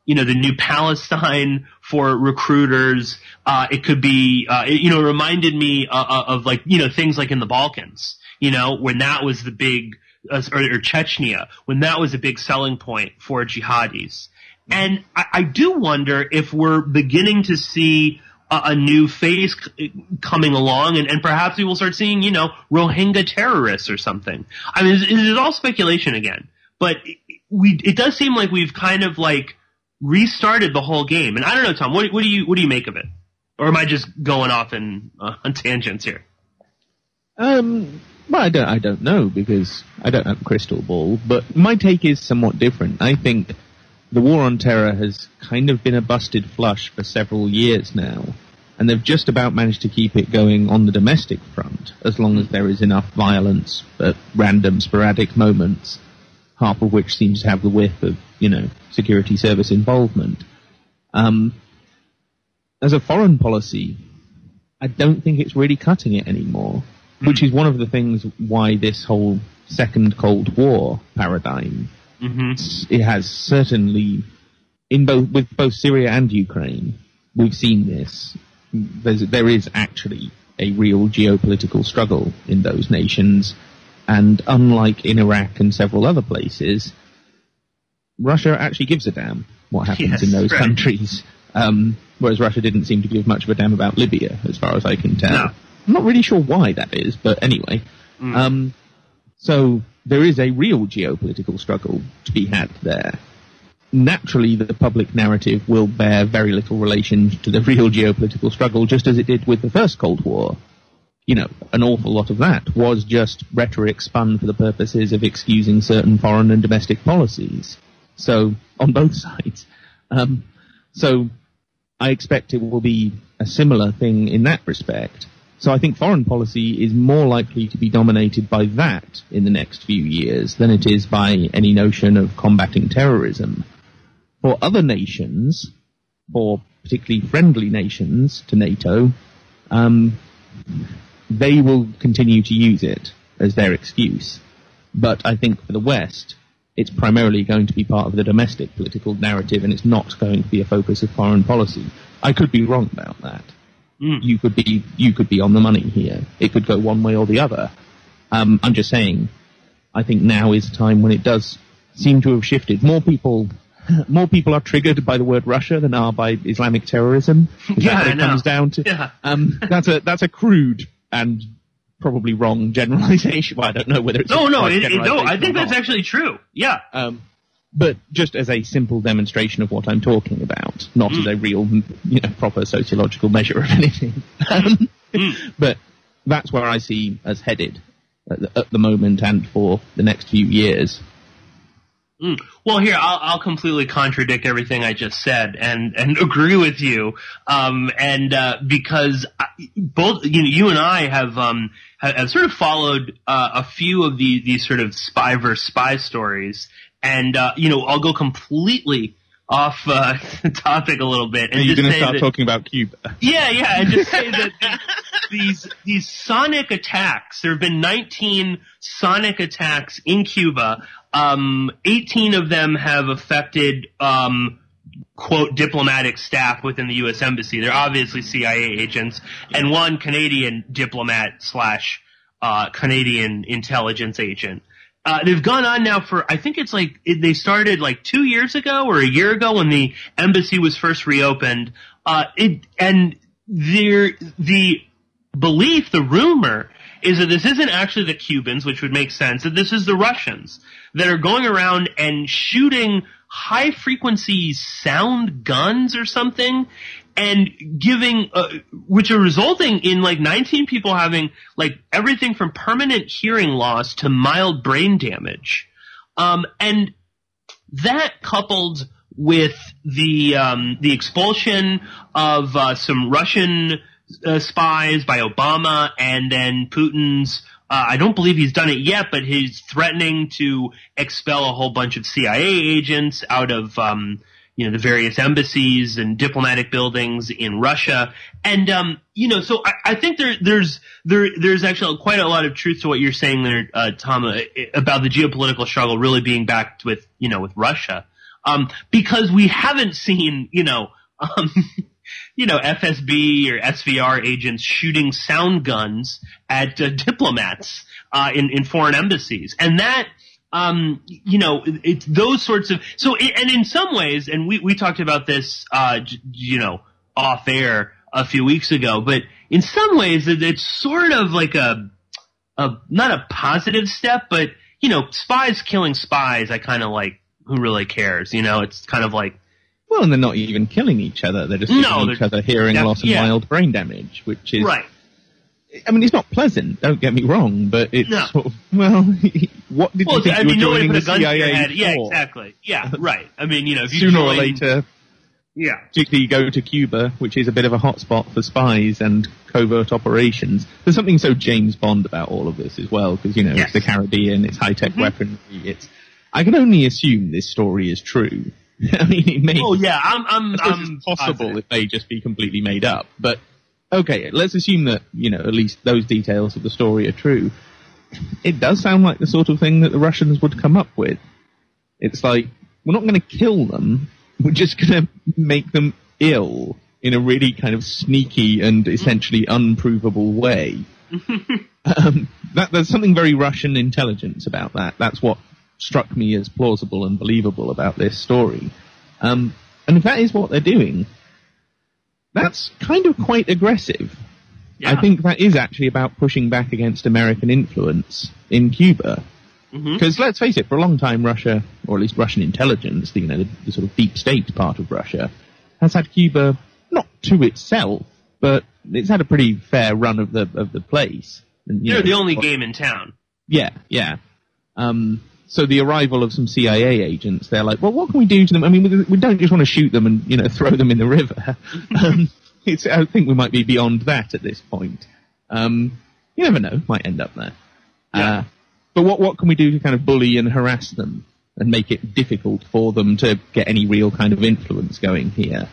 new Palestine for recruiters. It could be, it reminded me of like, things like in the Balkans, when that was the big, or Chechnya, when that was a big selling point for jihadis. And I do wonder if we're beginning to see a new phase coming along, and perhaps we will start seeing, Rohingya terrorists or something. It is all speculation again, but it does seem like we've kind of like restarted the whole game. And I don't know, Tom, what do you make of it? Or am I just going off on tangents here? Well, I don't know, because I don't have a crystal ball, but my take is somewhat different. I think the war on terror has kind of been a busted flush for several years now, and they've just about managed to keep it going on the domestic front, as long as there is enough violence at random, sporadic moments, half of which seems to have the whiff of, security service involvement. As a foreign policy, I don't think it's really cutting it anymore, which is one of the things why this whole second Cold War paradigm, it has certainly, with both Syria and Ukraine, we've seen this. There is actually a real geopolitical struggle in those nations, and unlike in Iraq and several other places, Russia actually gives a damn what happens in those countries, whereas Russia didn't seem to give much of a damn about Libya, as far as I can tell. No. I'm not really sure why that is, but anyway. So there is a real geopolitical struggle to be had there. Naturally, the public narrative will bear very little relation to the real geopolitical struggle, just as it did with the first Cold War. An awful lot of that was just rhetoric spun for the purposes of excusing certain foreign and domestic policies. So, on both sides. So, I expect it will be a similar thing in that respect. So I think foreign policy is more likely to be dominated by that in the next few years than it is by any notion of combating terrorism. For other nations, for particularly friendly nations to NATO, they will continue to use it as their excuse. But I think for the West, it's primarily going to be part of the domestic political narrative, and it's not going to be a focus of foreign policy. I could be wrong about that. You could be on the money here. It could go one way or the other. I'm just saying, I think now is a time when it does seem to have shifted. More people are triggered by the word Russia than are by Islamic terrorism. Yeah, it comes down to. Yeah. That's a crude and probably wrong generalization. Well, I don't know whether it's no. I think that's actually true. Yeah. But just as a simple demonstration of what I'm talking about, not as a real, proper sociological measure of anything. But that's where I see us headed at the moment and for the next few years. Well, here I'll completely contradict everything I just said and agree with you, because both you and I have sort of followed a few of these sort of spy versus spy stories, and I'll go completely off topic a little bit. And you're going to start talking about Cuba. Yeah, and just say that these sonic attacks. There have been 19 sonic attacks in Cuba. 18 of them have affected, quote, diplomatic staff within the U.S. Embassy. They're obviously CIA agents, and one Canadian diplomat / Canadian intelligence agent. They've gone on now for, I think it's they started 2 years ago or a year ago when the embassy was first reopened. The belief, the rumor, is that this isn't actually the Cubans, which would make sense, that this is the Russians that are going around and shooting high-frequency sound guns or something, and giving, which are resulting in 19 people having everything from permanent hearing loss to mild brain damage. And that coupled with the expulsion of some Russian spies by Obama, and then Putin's, I don't believe he's done it yet, but he's threatening to expel a whole bunch of CIA agents out of, the various embassies and diplomatic buildings in Russia. And, so I think there's actually quite a lot of truth to what you're saying there, Tom, about the geopolitical struggle really being backed with Russia. Because we haven't seen, FSB or SVR agents shooting sound guns at diplomats in foreign embassies. And that, it's those sorts of – and in some ways, and we talked about this, off air a few weeks ago, but in some ways it's sort of like a not a positive step, but, spies killing spies, I kind of like, who really cares? It's kind of like – well, and they're not even killing each other. They're just giving each other hearing loss and mild brain damage, which is... Right. I mean, it's not pleasant, don't get me wrong, but it's sort of, what did you think you were joining the CIA for? Yeah, exactly. Yeah, right. I mean, if you sooner or later, particularly you go to Cuba, which is a bit of a hotspot for spies and covert operations. There's something so James Bond about all of this as well, because, it's the Caribbean, it's high-tech weaponry, I can only assume this story is true. I mean, it may... Oh, yeah, I'm it's possible it may just be completely made up, but... Okay, let's assume that, at least those details of the story are true. It does sound like the sort of thing that the Russians would come up with. It's like, we're not going to kill them, we're just going to make them ill in a really kind of sneaky and essentially unprovable way. There's something very Russian intelligence about that. That's what struck me as plausible and believable about this story. And if that is what they're doing, that's kind of quite aggressive. Yeah. I think that is actually about pushing back against American influence in Cuba. Because let's face it, for a long time Russia, or at least Russian intelligence, the sort of deep state part of Russia, has had Cuba not to itself, but it's had a pretty fair run of the place. And, they're the only game in town. Yeah. So the arrival of some CIA agents, they're like, well, what can we do to them? I mean, we don't just want to shoot them and, throw them in the river. I think we might be beyond that at this point. You never know, might end up there. Yeah. But what can we do to kind of bully and harass them and make it difficult for them to get any real kind of influence going here.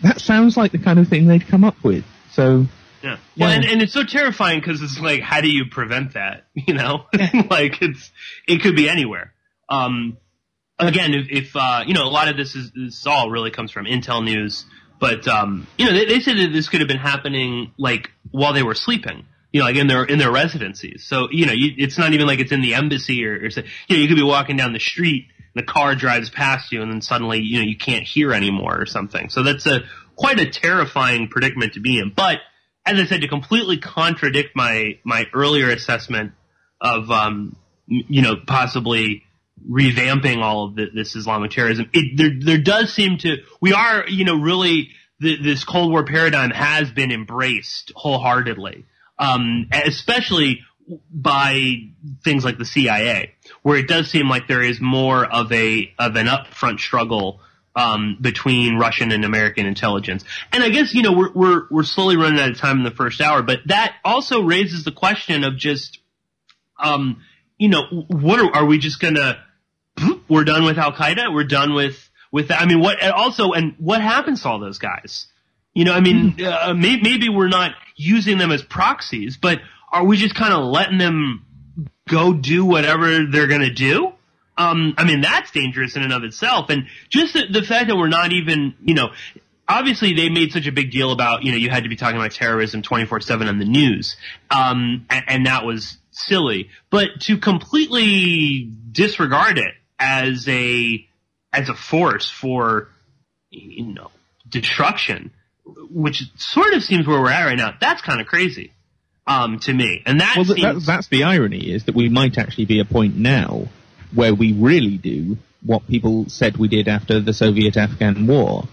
That sounds like the kind of thing they'd come up with. So, yeah. Well, and it's so terrifying because it's like, how do you prevent that? You know, like it could be anywhere. Again, if you know, a lot of this all really comes from Intel news, but you know, they said that this could have been happening like while they were sleeping. You know, like in their residencies. So, you know, it's not even like it's in the embassy or you know, you could be walking down the street. The car drives past you, and then suddenly, you know, you can't hear anymore or something. So that's quite a terrifying predicament to be in. But as I said, to completely contradict my earlier assessment of, you know, possibly revamping all of this Islamic terrorism, there does seem to, we are, you know, really this Cold War paradigm has been embraced wholeheartedly, especially by things like the CIA, where it does seem like there is more of an upfront struggle between Russian and American intelligence. And I guess, you know, we're slowly running out of time in the first hour, but that also raises the question of just, you know, what are we just gonna? We're done with Al-Qaeda. We're done with that. I mean, what happens to all those guys? You know, I mean, maybe we're not using them as proxies, but are we just kind of letting them go do whatever they're going to do? I mean, that's dangerous in and of itself. And just the fact that we're not even, you know, obviously they made such a big deal about, you know, you had to be talking about terrorism 24/7 on the news. And that was silly. But to completely disregard it as a force for, you know, destruction, which sort of seems where we're at right now, that's kind of crazy. To me, and that's the irony, is that we might actually be a point now where we really do what people said we did after the Soviet-Afghan war,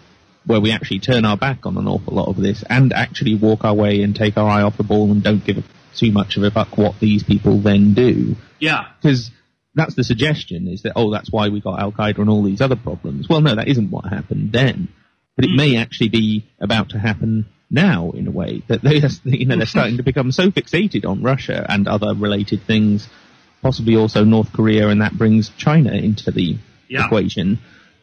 where we actually turn our back on an awful lot of this and actually walk our way and take our eye off the ball and don't give too much of a fuck what these people then do. Yeah. Because that's the suggestion, is that, oh, that's why we got Al-Qaeda and all these other problems. Well, no, that isn't what happened then. But it may actually be about to happen now, in a way, that they're starting to become so fixated on Russia and other related things, possibly also North Korea, and that brings China into the equation,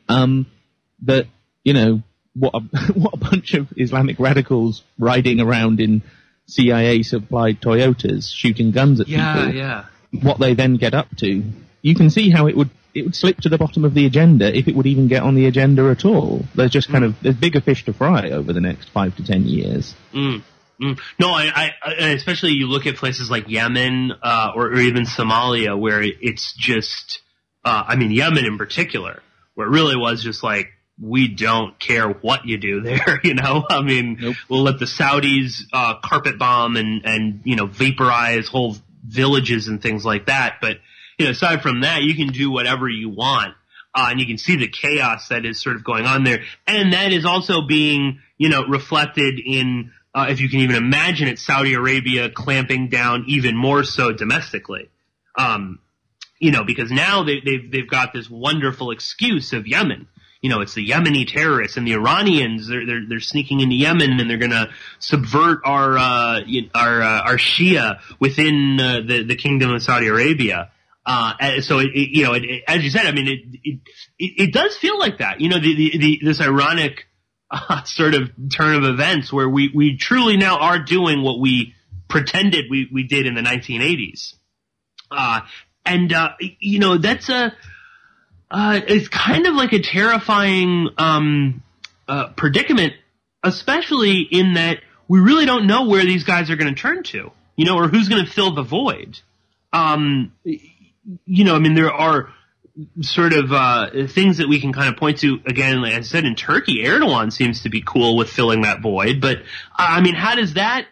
that, you know, what a bunch of Islamic radicals riding around in CIA-supplied Toyotas shooting guns at people, what they then get up to, you can see how it would slip to the bottom of the agenda, if it would even get on the agenda at all. There's just there's bigger fish to fry over the next 5 to 10 years. No, I especially you look at places like Yemen, or even Somalia, where it's just, I mean, Yemen in particular, where it really was just like, we don't care what you do there, you know? I mean, We'll let the Saudis, carpet bomb and, you know, vaporize whole villages and things like that, but, you know, aside from that, you can do whatever you want, and you can see the chaos that is sort of going on there, and that is also being, you know, reflected in, if you can even imagine it, Saudi Arabia clamping down even more so domestically, you know, because now they've got this wonderful excuse of Yemen. You know, it's the Yemeni terrorists and the Iranians. They're sneaking into Yemen, and they're going to subvert our Shia within the Kingdom of Saudi Arabia. So you know, as you said, I mean, it does feel like that. You know, this ironic sort of turn of events where we truly now are doing what we pretended we did in the 1980s. And you know, that's it's kind of like a terrifying predicament, especially in that we really don't know where these guys are going to turn to, you know, or who's going to fill the void. You know, I mean, there are sort of things that we can kind of point to. Again, like I said, in Turkey, Erdogan seems to be cool with filling that void. But, I mean, how does that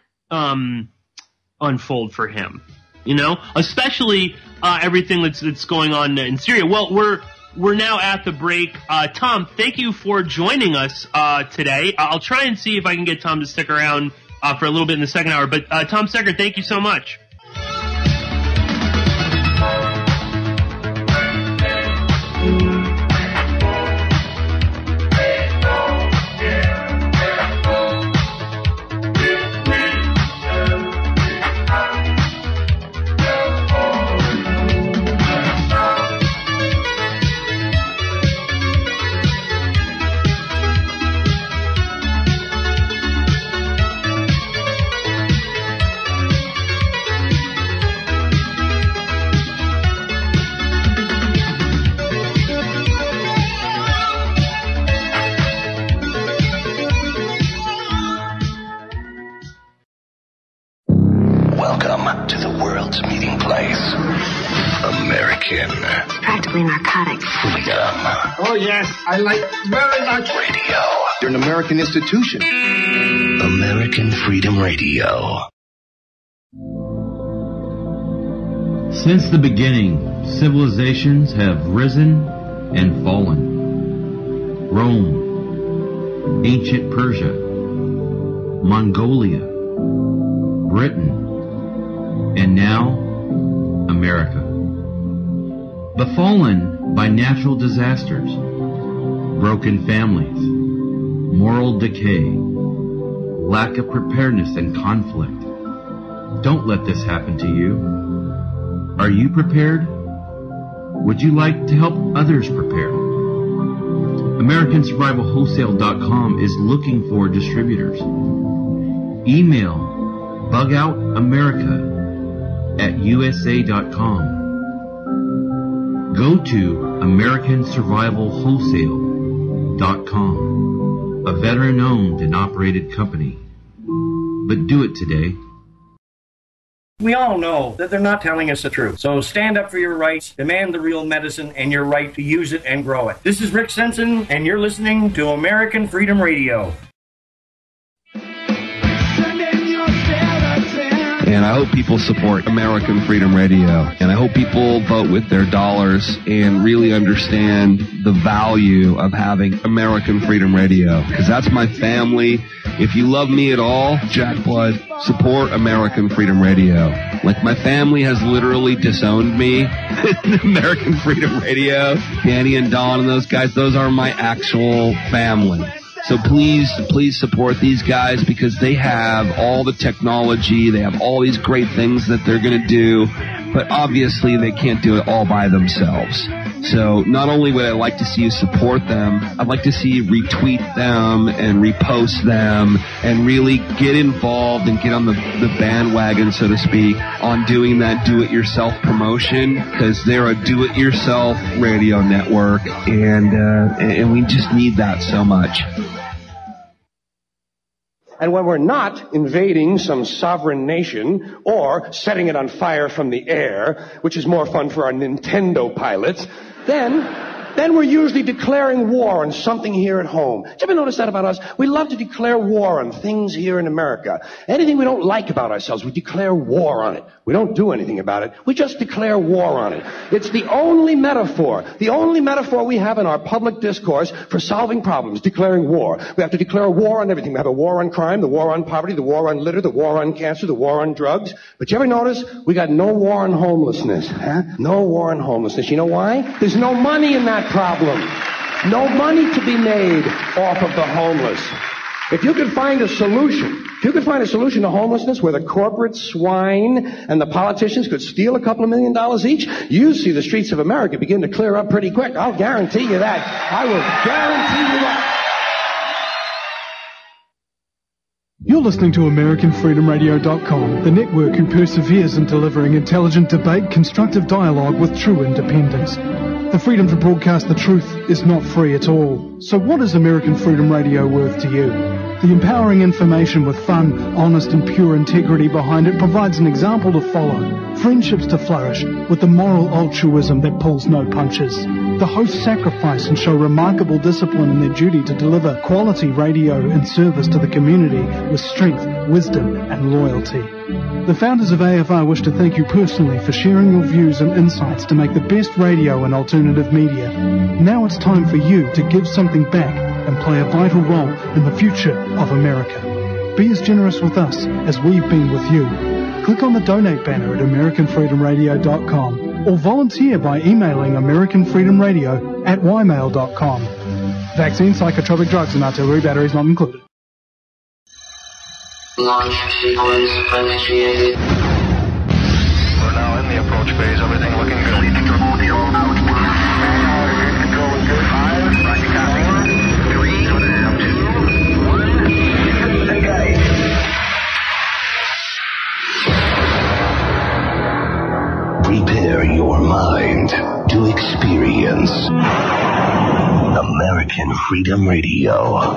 unfold for him? You know, especially everything that's going on in Syria. Well, we're now at the break. Tom, thank you for joining us today. I'll try and see if I can get Tom to stick around for a little bit in the second hour. But Tom Secker, thank you so much. world's meeting place. American. It's practically narcotic. Freedom. Oh, yes, I like very much. Radio. You're an American institution. American Freedom Radio. Since the beginning, civilizations have risen and fallen. Rome, ancient Persia, Mongolia, Britain, and now America. Befallen by natural disasters, broken families, moral decay, lack of preparedness and conflict. Don't let this happen to you. Are you prepared? Would you like to help others prepare? AmericanSurvivalWholesale.com is looking for distributors. Email bugoutamerica@usa.com. Go to AmericanSurvivalWholesale.com, a veteran-owned and operated company. But do it today. We all know that they're not telling us the truth. So stand up for your rights, demand the real medicine, and your right to use it and grow it. This is Rick Sensen, and you're listening to American Freedom Radio. And I hope people support American Freedom Radio. And I hope people vote with their dollars and really understand the value of having American Freedom Radio. Because that's my family. If you love me at all, Jack Blood, support American Freedom Radio. Like, my family has literally disowned me in American Freedom Radio. Danny and Don and those guys, those are my actual family. So please support these guys, because they have all the technology, they have all these great things that they're going to do, but obviously they can't do it all by themselves. So not only would I like to see you support them, I'd like to see you retweet them and repost them and really get involved and get on the bandwagon, so to speak, on doing that do-it-yourself promotion, because they're a do-it-yourself radio network, and we just need that so much. And when we're not invading some sovereign nation or setting it on fire from the air, which is more fun for our Nintendo pilots, then we're usually declaring war on something here at home. Did you ever notice that about us? We love to declare war on things here in America. Anything we don't like about ourselves, we declare war on it. We don't do anything about it. We just declare war on it. It's the only metaphor we have in our public discourse for solving problems, declaring war. We have to declare war on everything. We have a war on crime, the war on poverty, the war on litter, the war on cancer, the war on drugs. But you ever notice we got no war on homelessness? Huh? No war on homelessness. You know why? There's no money in that problem. No money to be made off of the homeless. If you could find a solution to homelessness where the corporate swine and the politicians could steal a couple of $1 million each, you see the streets of America begin to clear up pretty quick. I'll guarantee you that. I will guarantee you that. You're listening to AmericanFreedomRadio.com, the network who perseveres in delivering intelligent debate, constructive dialogue with true independence. The freedom to broadcast the truth is not free at all. So what is American Freedom Radio worth to you? The empowering information with fun, honest and pure integrity behind it provides an example to follow. Friendships to flourish with the moral altruism that pulls no punches. The hosts sacrifice and show remarkable discipline in their duty to deliver quality radio in service to the community with strength, wisdom and loyalty. The founders of AFR wish to thank you personally for sharing your views and insights to make the best radio and alternative media. Now it's time for you to give something back and play a vital role in the future of America. Be as generous with us as we've been with you. Click on the donate banner at AmericanFreedomRadio.com or volunteer by emailing AmericanFreedomRadio@ymail.com. Vaccine, psychotropic drugs and artillery batteries not included. Launch sequence initiated. We're now in the approach phase. Everything looking good. Control is good. 5, 4, 3, 2, 1. Engage. Prepare your mind to experience American Freedom Radio.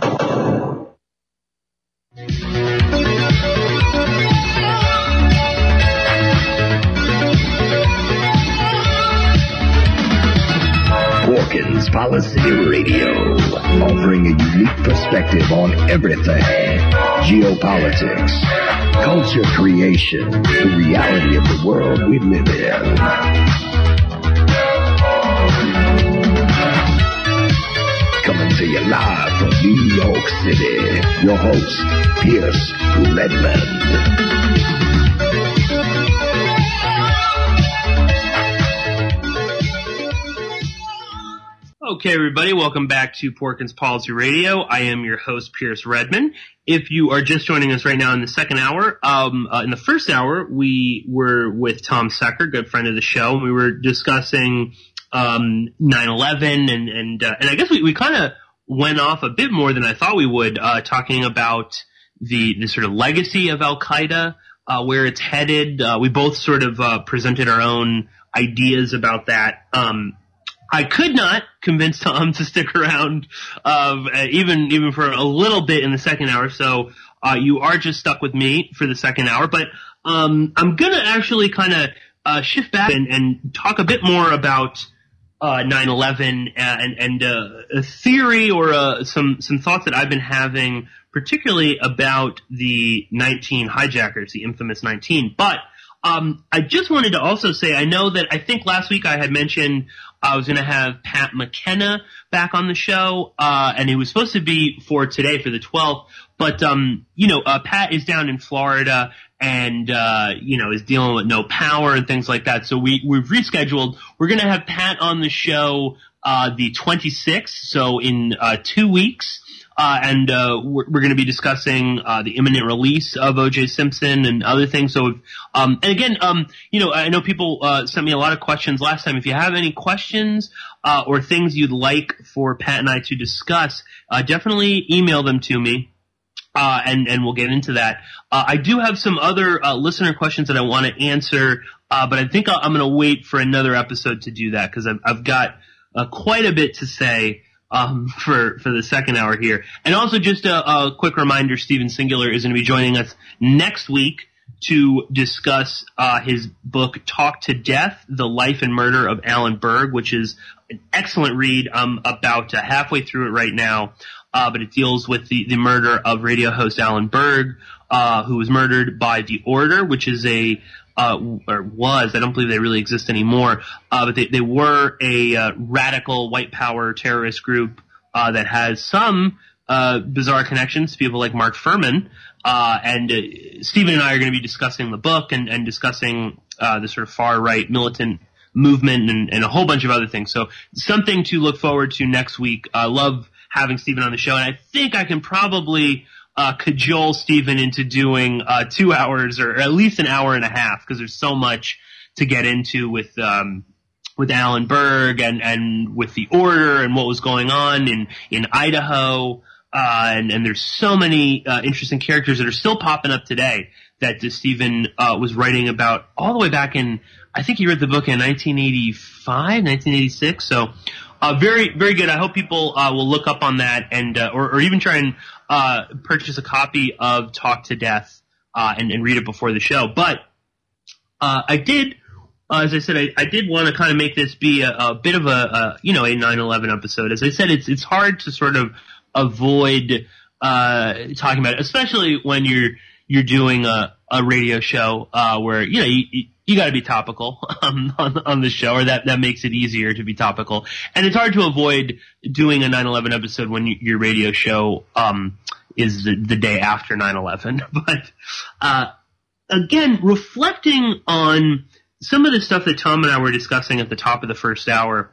Policy Radio, offering a unique perspective on everything. Geopolitics, culture creation, the reality of the world we live in. Coming to you live from New York City, your host, Pierce Redmond. Okay, everybody, welcome back to Porkins Policy Radio. I am your host, Pierce Redmond. If you are just joining us right now in the second hour, in the first hour, we were with Tom Secker, good friend of the show. We were discussing 9/11, and I guess we kind of went off a bit more than I thought we would, talking about the sort of legacy of al-Qaeda, where it's headed. We both sort of presented our own ideas about that. I could not convince Tom to stick around, even for a little bit in the second hour. So, you are just stuck with me for the second hour. But, I'm gonna actually kind of, shift back and talk a bit more about, 9/11 and a theory or, some thoughts that I've been having, particularly about the 19 hijackers, the infamous 19. But, I just wanted to also say, I know that I think last week I had mentioned I was going to have Pat McKenna back on the show, and it was supposed to be for today, for the 12th. But, Pat is down in Florida and, is dealing with no power and things like that. So we've rescheduled. We're going to have Pat on the show, the 26th. So in, 2 weeks. And we're going to be discussing the imminent release of O.J. Simpson and other things. So, and again, I know people sent me a lot of questions last time. If you have any questions or things you'd like for Pat and I to discuss, definitely email them to me. And we'll get into that. I do have some other listener questions that I want to answer, but I think I'm going to wait for another episode to do that because I've got quite a bit to say. For the second hour here. And also just a quick reminder, Steven Singular is going to be joining us next week to discuss his book, Talk to Death, The Life and Murder of Alan Berg, which is an excellent read. I'm about halfway through it right now, but it deals with the murder of radio host Alan Berg, who was murdered by The Order, which is I don't believe they really exist anymore, but they were a radical white power terrorist group that has some bizarre connections to people like Mark Furman. And Stephen and I are going to be discussing the book and discussing the sort of far right militant movement and a whole bunch of other things. So something to look forward to next week. I love having Stephen on the show, and I think I can probably cajole Stephen into doing 2 hours or at least an hour and a half because there's so much to get into with Alan Berg and with The Order and what was going on in Idaho, and there's so many interesting characters that are still popping up today that Stephen was writing about all the way back in, I think he wrote the book in 1985, 1986. So very, very good. I hope people will look up on that and or even try and purchase a copy of Talk to Death and read it before the show. But I did, as I said, I did want to kind of make this be a bit of a 9/11 episode. As I said, it's hard to sort of avoid talking about it, especially when you're doing a radio show where you got to be topical on the show, or that makes it easier to be topical. And it's hard to avoid doing a 9/11 episode when your radio show is the day after 9/11. But again, reflecting on some of the stuff that Tom and I were discussing at the top of the first hour,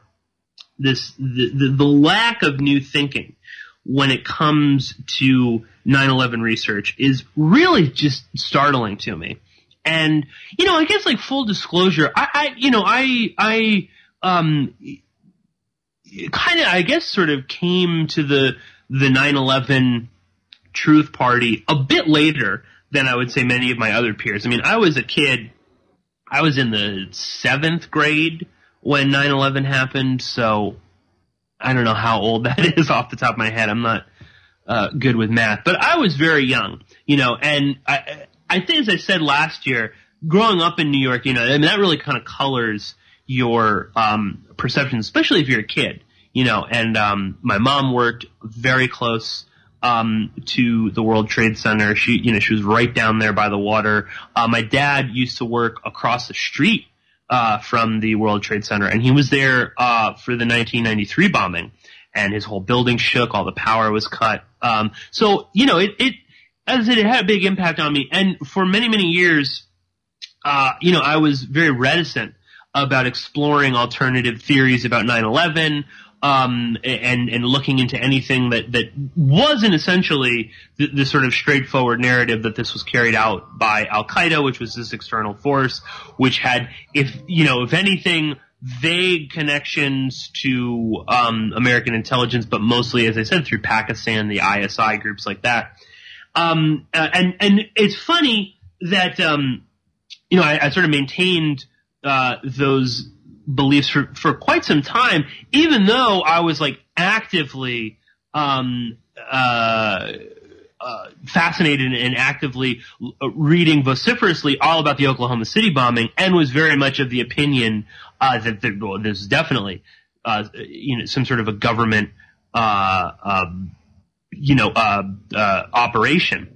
the lack of new thinking when it comes to 9/11 research is really just startling to me. And, I guess like full disclosure, I kind of, I guess, sort of came to the 9/11 truth party a bit later than I would say many of my other peers. I mean, I was a kid. I was in the 7th grade when 9/11 happened, so I don't know how old that is off the top of my head. I'm not good with math, but I was very young, and I think, as I said last year, growing up in New York, that really kind of colors your perception, especially if you're a kid. and my mom worked very close to the World Trade Center. She was right down there by the water. My dad used to work across the street from the World Trade Center, and he was there for the 1993 bombing, and his whole building shook, all the power was cut. So, it as I said, it had a big impact on me, and for many, many years, I was very reticent about exploring alternative theories about 9/11, and looking into anything that wasn't essentially the sort of straightforward narrative that this was carried out by al-Qaeda, which was this external force, which had, if anything, vague connections to American intelligence, but mostly, as I said, through Pakistan, the ISI groups like that. And it's funny that I sort of maintained those beliefs for quite some time, even though I was like actively fascinated and actively reading vociferously all about the Oklahoma City bombing, and was very much of the opinion that there's definitely some sort of a government operation.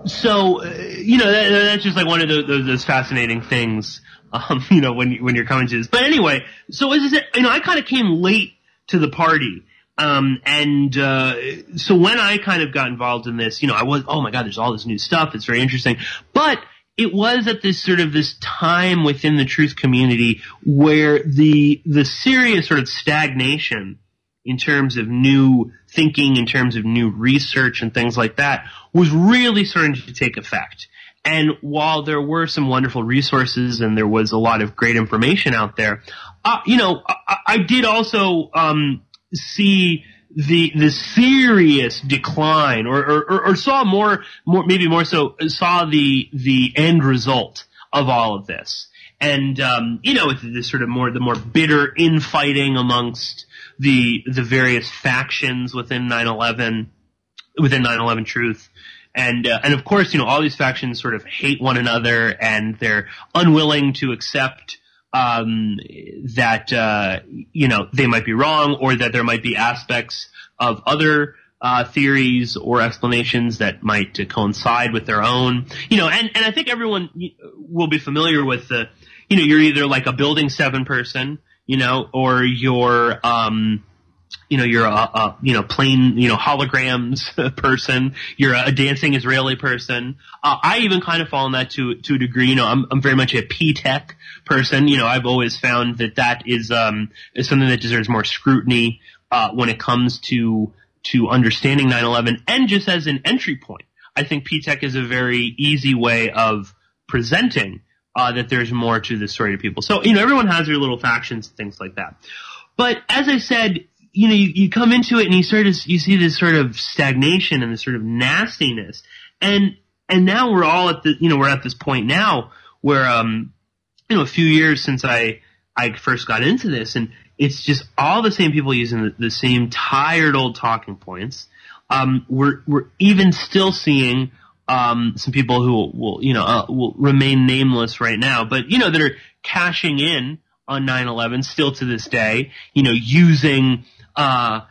So that's just like one of those fascinating things. When you're coming to this. But anyway, so as I said, I kind of came late to the party. So when I kind of got involved in this, I was, oh my God, there's all this new stuff. It's very interesting. But it was at this time within the truth community where the serious sort of stagnation in terms of new thinking, in terms of new research and things like that, was really starting to take effect. And while there were some wonderful resources and there was a lot of great information out there, I did also see the serious decline, or saw maybe more so, saw the end result of all of this. And this sort of the more bitter infighting amongst the various factions within 9/11 Truth. And of course, all these factions sort of hate one another, and they're unwilling to accept that they might be wrong, or that there might be aspects of other theories or explanations that might coincide with their own. And I think everyone will be familiar with you're either like a Building 7 person, or you're you're a plain, holograms person. You're a dancing Israeli person. I even kind of fall in that to a degree. I'm very much a P-Tech person. I've always found that is something that deserves more scrutiny, when it comes to understanding 9/11, and just as an entry point. I think P-Tech is a very easy way of presenting, that there's more to the story to people. So, everyone has their little factions and things like that. But as I said, you come into it and you see this sort of stagnation and this sort of nastiness. And now we're all at we're at this point now where, a few years since I first got into this, and it's just all the same people using the same tired old talking points. We're even still seeing, some people who will remain nameless right now, but, that are cashing in on 9/11 still to this day, using, we're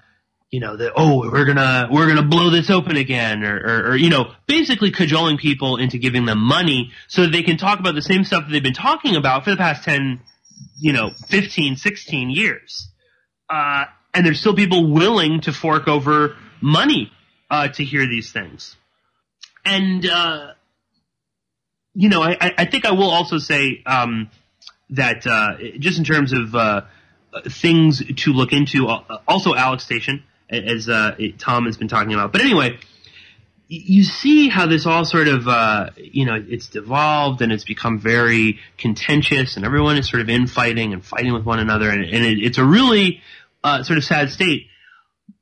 gonna blow this open again, or basically cajoling people into giving them money so that they can talk about the same stuff that they've been talking about for the past 10, 15, 16 years. And there's still people willing to fork over money, to hear these things. And, I think I will also say, that, just in terms of, things to look into, also Alex Station, as Tom has been talking about. But anyway, you see how this all sort of, it's devolved and it's become very contentious, and everyone is sort of infighting and fighting with one another, and it's a really sort of sad state.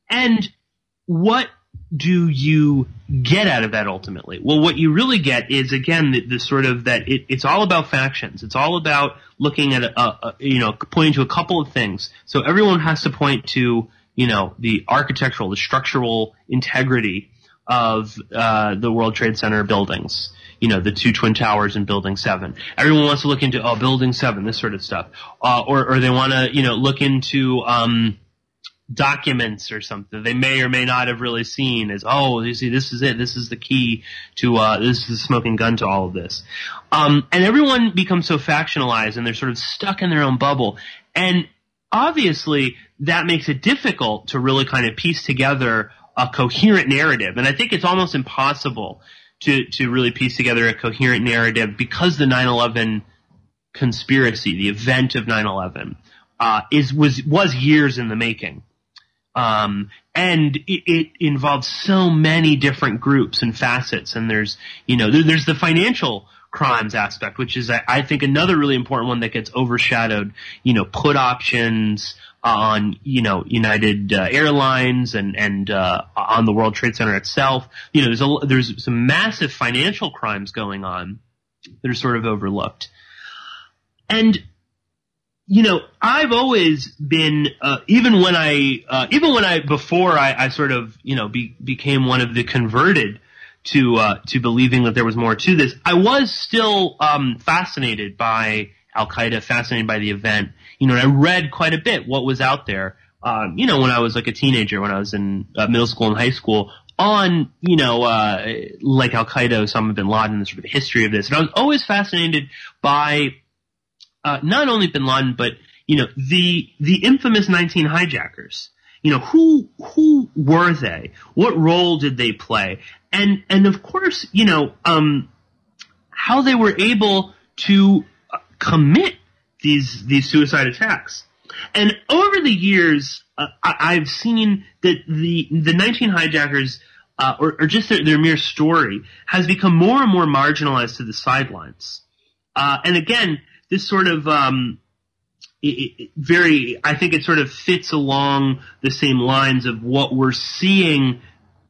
And what do you get out of that ultimately? Well, what you really get is, again, the sort of that it's all about factions. It's all about looking at pointing to a couple of things. So everyone has to point to, the architectural, the structural integrity of the World Trade Center buildings. The 2 Twin Towers in Building 7. Everyone wants to look into Building 7, this sort of stuff, or they want to look into documents or something they may or may not have really seen as, oh, you see, this is it. This is the key to, this is the smoking gun to all of this. And everyone becomes so factionalized and they're sort of stuck in their own bubble. And obviously that makes it difficult to really kind of piece together a coherent narrative. And I think it's almost impossible to really piece together a coherent narrative because the 9/11 conspiracy, the event of 9/11, was years in the making. And it involves so many different groups and facets. And there's the financial crimes aspect, which is, I think, another really important one that gets overshadowed. Put options on, United Airlines and on the World Trade Center itself. There's some massive financial crimes going on that are sort of overlooked. And I've always been, even when I before I sort of, became one of the converted to believing that there was more to this, I was still, fascinated by Al-Qaeda, fascinated by the event. And I read quite a bit what was out there, when I was like a teenager, when I was in middle school and high school, on, like Al-Qaeda, Osama bin Laden, the sort of history of this. And I was always fascinated by, not only bin Laden, but, the infamous 19 hijackers. Who were they? What role did they play? And of course, how they were able to commit these suicide attacks. And over the years, I've seen that the 19 hijackers, or just their mere story, has become more and more marginalized to the sidelines. And again, this sort of, I think it sort of fits along the same lines of what we're seeing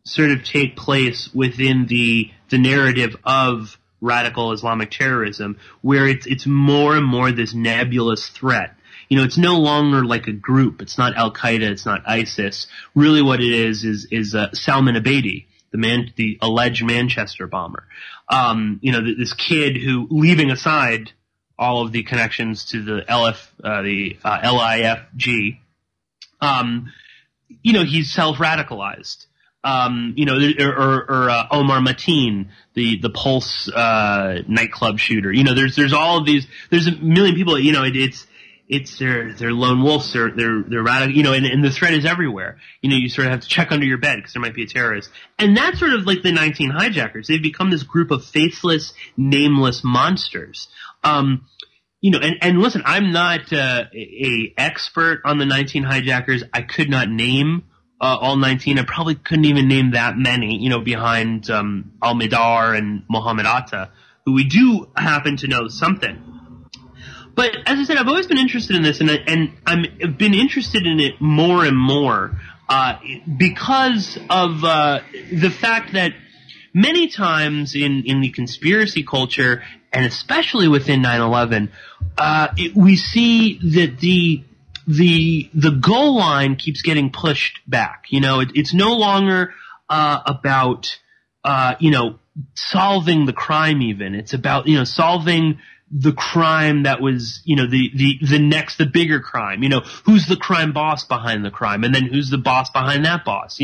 sort of take place within the narrative of radical Islamic terrorism, where it's more and more this nebulous threat. It's no longer like a group. It's not Al-Qaeda. It's not ISIS. Really what it is Salman Abedi, the alleged Manchester bomber. This kid who, leaving aside all of the connections to the LIFG, he's self-radicalized. Omar Mateen, the Pulse nightclub shooter. There's all of these. There's a million people. They're lone wolves. They're radical. And the threat is everywhere. You sort of have to check under your bed because there might be a terrorist. And that's sort of like the 19 hijackers. They've become this group of faceless, nameless monsters. And listen, I'm not a expert on the 19 hijackers. I could not name all 19. I probably couldn't even name that many, behind al-Mihdhar and Mohammed Atta, who we do happen to know something. But as I said, I've always been interested in this, and I've been interested in it more and more because of the fact that many times in the conspiracy culture, and especially within 9/11, we see that the goal line keeps getting pushed back. It's no longer about solving the crime even. It's about solving the crime that was the bigger crime. Who's the crime boss behind the crime, and then who's the boss behind that boss.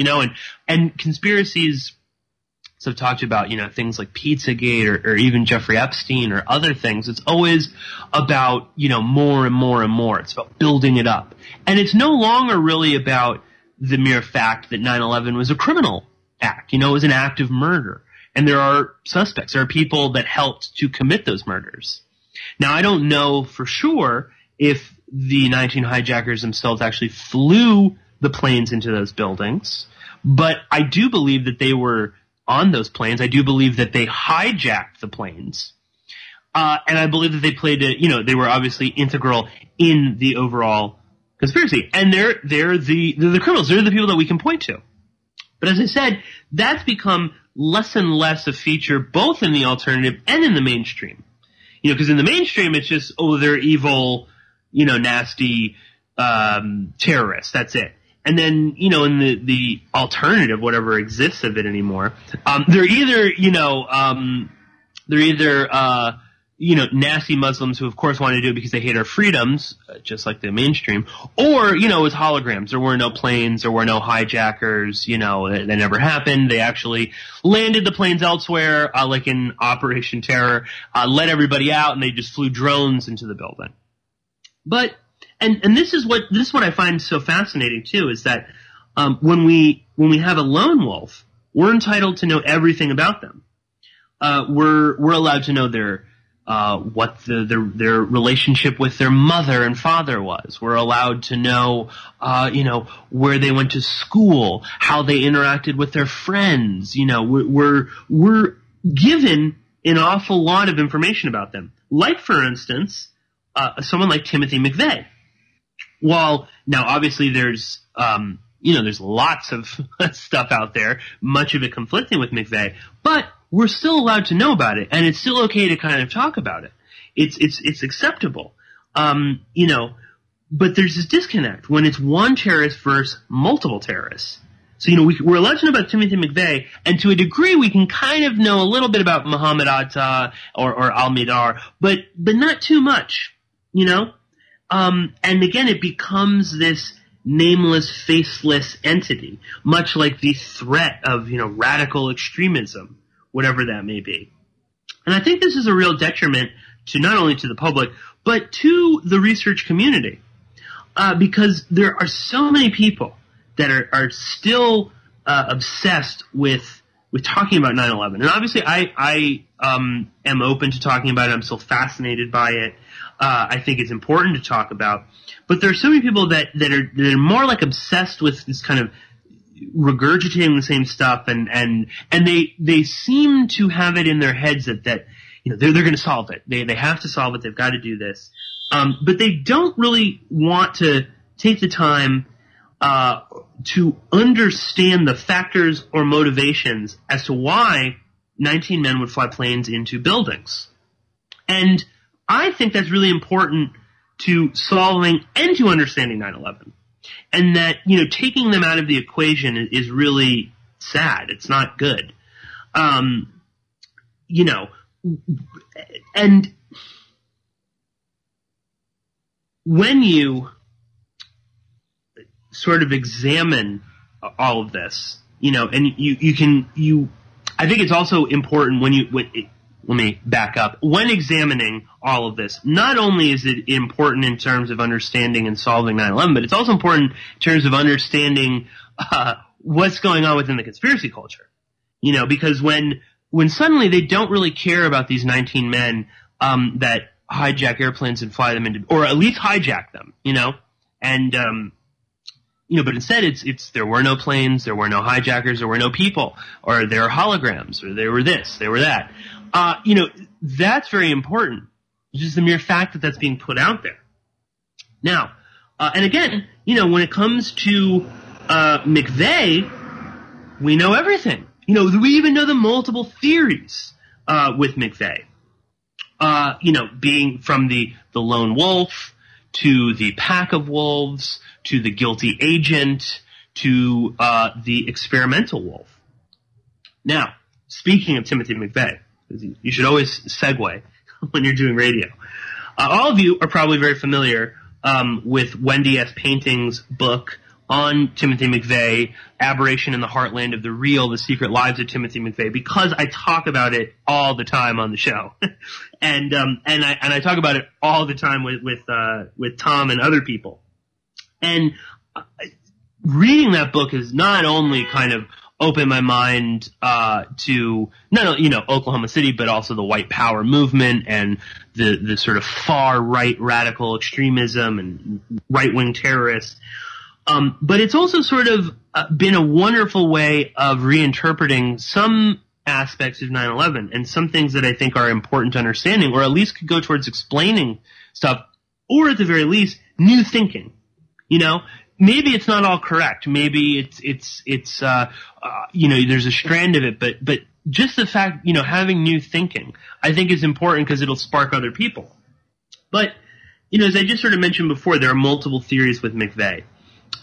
And conspiracies have talked about things like Pizzagate or even Jeffrey Epstein or other things. It's always about more and more and more. It's about building it up, and it's no longer really about the mere fact that 9/11 was a criminal act. It was an act of murder, and there are suspects. There are people that helped to commit those murders. Now, I don't know for sure if the 19 hijackers themselves actually flew the planes into those buildings, but I do believe that they were on those planes. I do believe that they hijacked the planes. And I believe that they played they were obviously integral in the overall conspiracy. And they're the criminals. They're the people that we can point to. But as I said, that's become less and less a feature both in the alternative and in the mainstream. Because in the mainstream it's just, they're evil, nasty terrorists. That's it. And then, in the alternative, whatever exists of it anymore, they're either nasty Muslims who, of course, want to do it because they hate our freedoms, just like the mainstream. Or, it was holograms. There were no planes. There were no hijackers. That never happened. They actually landed the planes elsewhere, like in Operation Terror, let everybody out, and they just flew drones into the building. But, and this is what I find so fascinating, too, is that when we have a lone wolf, we're entitled to know everything about them. We're allowed to know what their relationship with their mother and father was. We're allowed to know, where they went to school, how they interacted with their friends. We're given an awful lot of information about them. Like, for instance, someone like Timothy McVeigh. Well, now obviously there's lots of stuff out there, much of it conflicting with McVeigh, but we're still allowed to know about it, and it's still okay to kind of talk about it. It's acceptable. But there's this disconnect when it's one terrorist versus multiple terrorists. So, we're allowed to know about Timothy McVeigh, and to a degree we can kind of know a little bit about Muhammad Atta or al-Mihdhar, but not too much, And again, it becomes this nameless, faceless entity, much like the threat of, radical extremism, whatever that may be. And I think this is a real detriment to not only to the public, but to the research community, because there are so many people that are still obsessed with talking about 9/11. And obviously I am open to talking about it. I'm still fascinated by it. I think it's important to talk about. But there are so many people that are more like obsessed with this kind of regurgitating the same stuff, and they seem to have it in their heads that they're going to solve it. They have to solve it. They've got to do this. But they don't really want to take the time to understand the factors or motivations as to why 19 men would fly planes into buildings. And I think that's really important to solving and to understanding 9/11. And that, taking them out of the equation is really sad. It's not good. And when you sort of examine all of this, and I think it's also important let me back up. When examining all of this, not only is it important in terms of understanding and solving 9/11, but it's also important in terms of understanding what's going on within the conspiracy culture. Because when suddenly they don't really care about these 19 men that hijack airplanes and fly them into, or at least hijack them, but instead it's there were no planes, there were no hijackers, there were no people, or there are holograms, or there were this, there were that. That's very important. Just the mere fact that that's being put out there. Now, and again, when it comes to McVeigh, we know everything. We even know the multiple theories with McVeigh. Being from the lone wolf to the pack of wolves to the guilty agent to the experimental wolf. Now, speaking of Timothy McVeigh, you should always segue when you're doing radio. All of you are probably very familiar with Wendy S. Painting's book on Timothy McVeigh, Aberration in the Heartland of the Real, The Secret Lives of Timothy McVeigh, because I talk about it all the time on the show. and I talk about it all the time with Tom and other people. And reading that book has not only kind of opened my mind to not only, Oklahoma City, but also the white power movement and the sort of far right radical extremism and right wing terrorists. But it's also sort of been a wonderful way of reinterpreting some aspects of 9/11 and some things that I think are important to understanding, or at least could go towards explaining stuff, or at the very least, new thinking. Maybe it's not all correct. Maybe it's there's a strand of it, but just the fact, having new thinking, I think is important because it'll spark other people. But, as I just sort of mentioned before, there are multiple theories with McVeigh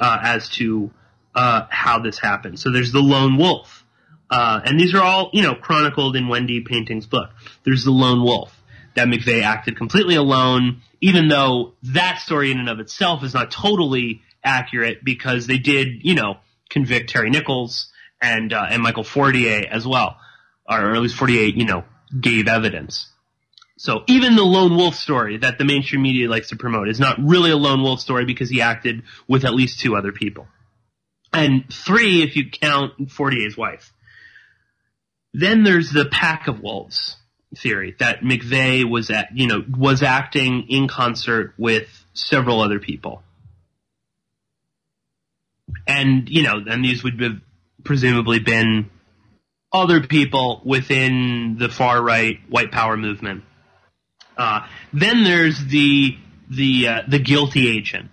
as to how this happened. So there's the lone wolf. And these are all, chronicled in Wendy Painting's book. There's the lone wolf. that McVeigh acted completely alone, even though that story in and of itself is not totally accurate because they did, convict Terry Nichols and Michael Fortier as well, or at least Fortier, gave evidence. So even the lone wolf story that the mainstream media likes to promote is not really a lone wolf story because he acted with at least 2 other people. And 3 if you count Fortier's wife. Then there's the pack of wolves theory that McVeigh was acting in concert with several other people. And, and these would have presumably been other people within the far-right white power movement. Then there's the guilty agent,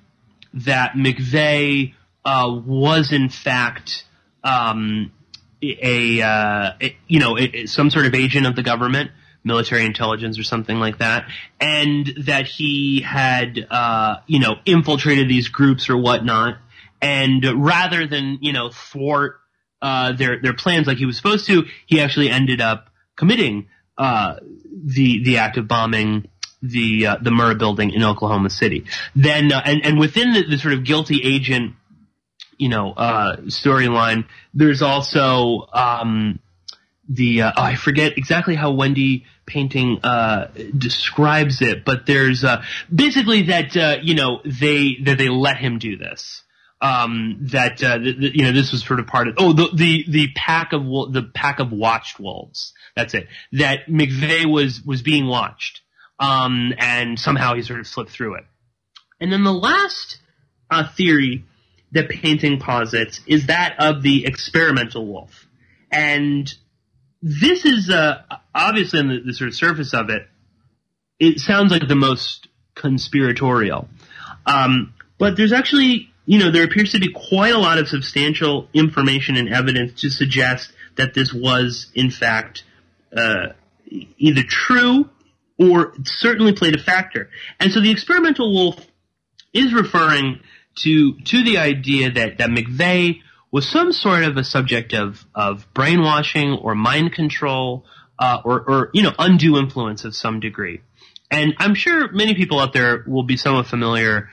that McVeigh was in fact some sort of agent of the government, military intelligence or something like that, and that he had infiltrated these groups or whatnot, and rather than thwart their plans like he was supposed to, he actually ended up committing the act of bombing the Murrah building in Oklahoma City. Then and within the sort of guilty agent storyline, there's also I forget exactly how Wendy Painting describes it, but there's basically that they let him do this. This was sort of part of the pack of watched wolves. That's it. That McVeigh was being watched, and somehow he sort of slipped through it. And then the last theory that Painting posits is that of the experimental wolf, and this is obviously on the sort of surface of it. It sounds like the most conspiratorial, but there's actually. There appears to be quite a lot of substantial information and evidence to suggest that this was, in fact, either true or certainly played a factor. And so the experimental wolf is referring to the idea that McVeigh was some sort of a subject of brainwashing or mind control or undue influence of some degree. And I'm sure many people out there will be somewhat familiar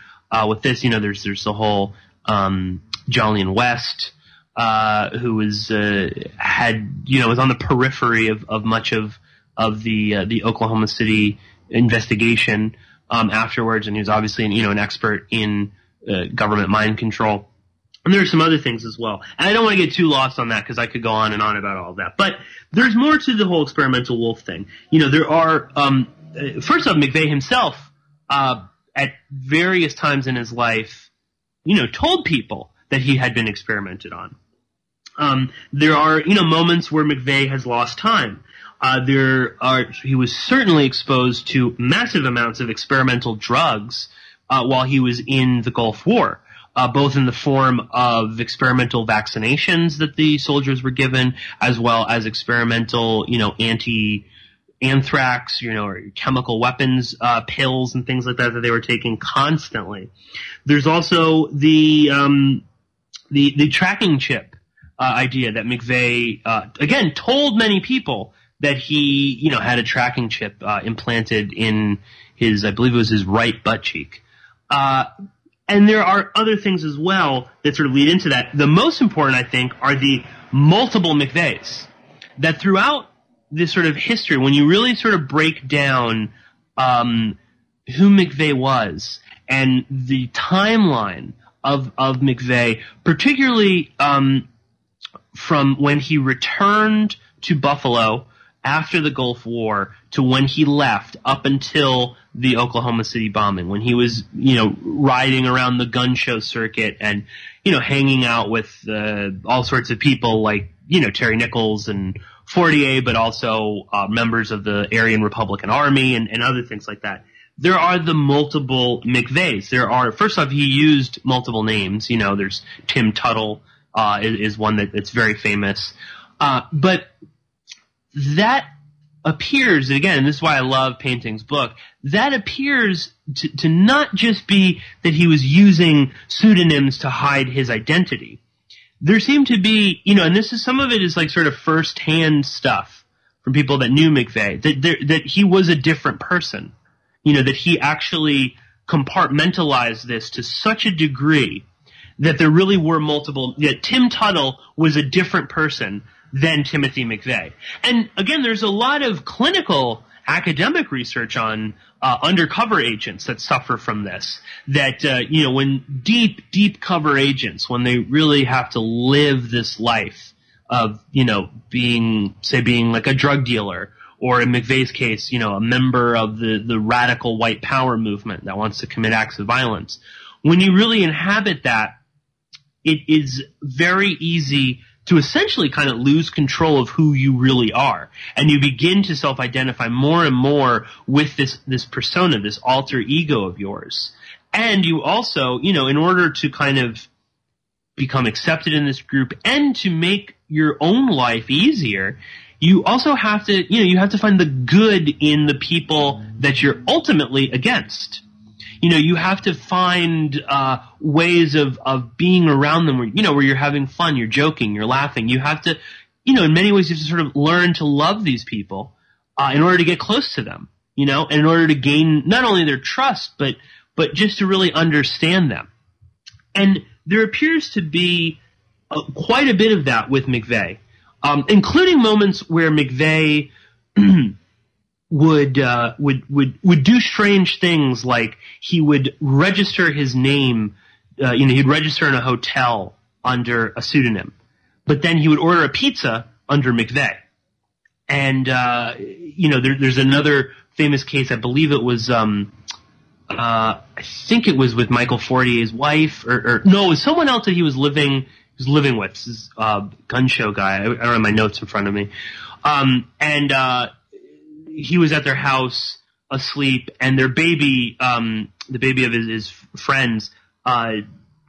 with this. There's the whole Jolyon West, who was was on the periphery of much of the Oklahoma City investigation afterwards, and he was obviously an expert in government mind control. And there are some other things as well. And I don't want to get too lost on that because I could go on and on about all of that. But there's more to the whole experimental wolf thing. There are first off, McVeigh himself at various times in his life, told people that he had been experimented on. There are, moments where McVeigh has lost time. He was certainly exposed to massive amounts of experimental drugs while he was in the Gulf War, both in the form of experimental vaccinations that the soldiers were given, as well as experimental, anthrax, or chemical weapons, pills and things like that they were taking constantly. There's also the tracking chip idea that McVeigh again told many people that he had a tracking chip implanted in his, I believe it was his right butt cheek. And there are other things as well that sort of lead into that. The most important, I think, are the multiple McVeighs that throughout this sort of history, when you really sort of break down who McVeigh was and the timeline of McVeigh, particularly from when he returned to Buffalo after the Gulf War to when he left up until the Oklahoma City bombing, when he was, riding around the gun show circuit and, hanging out with all sorts of people like, Terry Nichols and Fortier, but also members of the Aryan Republican Army and other things like that. There are the multiple McVeighs. First off, he used multiple names. There's Tim Tuttle is one that's very famous. But that appears, again, and this is why I love Painting's book, that appears to not just be that he was using pseudonyms to hide his identity. There seemed to be, and some of it is like sort of first-hand stuff from people that knew McVeigh, that he was a different person. That he actually compartmentalized this to such a degree that there really were multiple, that Tim Tuttle was a different person than Timothy McVeigh. And again, there's a lot of clinical academic research on undercover agents that suffer from this. That, when deep cover agents, when they really have to live this life of, being like a drug dealer, or in McVeigh's case, a member of the radical white power movement that wants to commit acts of violence. When you really inhabit that, it is very easy to essentially kind of lose control of who you really are. And you begin to self-identify more and more with this persona, this alter ego of yours. And you also, in order to kind of become accepted in this group and to make your own life easier, you also have to, you have to find the good in the people that you're ultimately against. You have to find ways of being around them where you're having fun, you're joking, you're laughing. You have to, in many ways you have to sort of learn to love these people in order to get close to them, and in order to gain not only their trust, but just to really understand them. And there appears to be quite a bit of that with McVeigh, including moments where McVeigh would do strange things, like he would register his name, he'd register in a hotel under a pseudonym, but then he would order a pizza under McVeigh. And, there's another famous case, I believe it was, I think it was with Michael Fortier's wife, or no, it was someone else that he was living with, this gun show guy. I don't have my notes in front of me. He was at their house asleep, and their baby, the baby of his friends,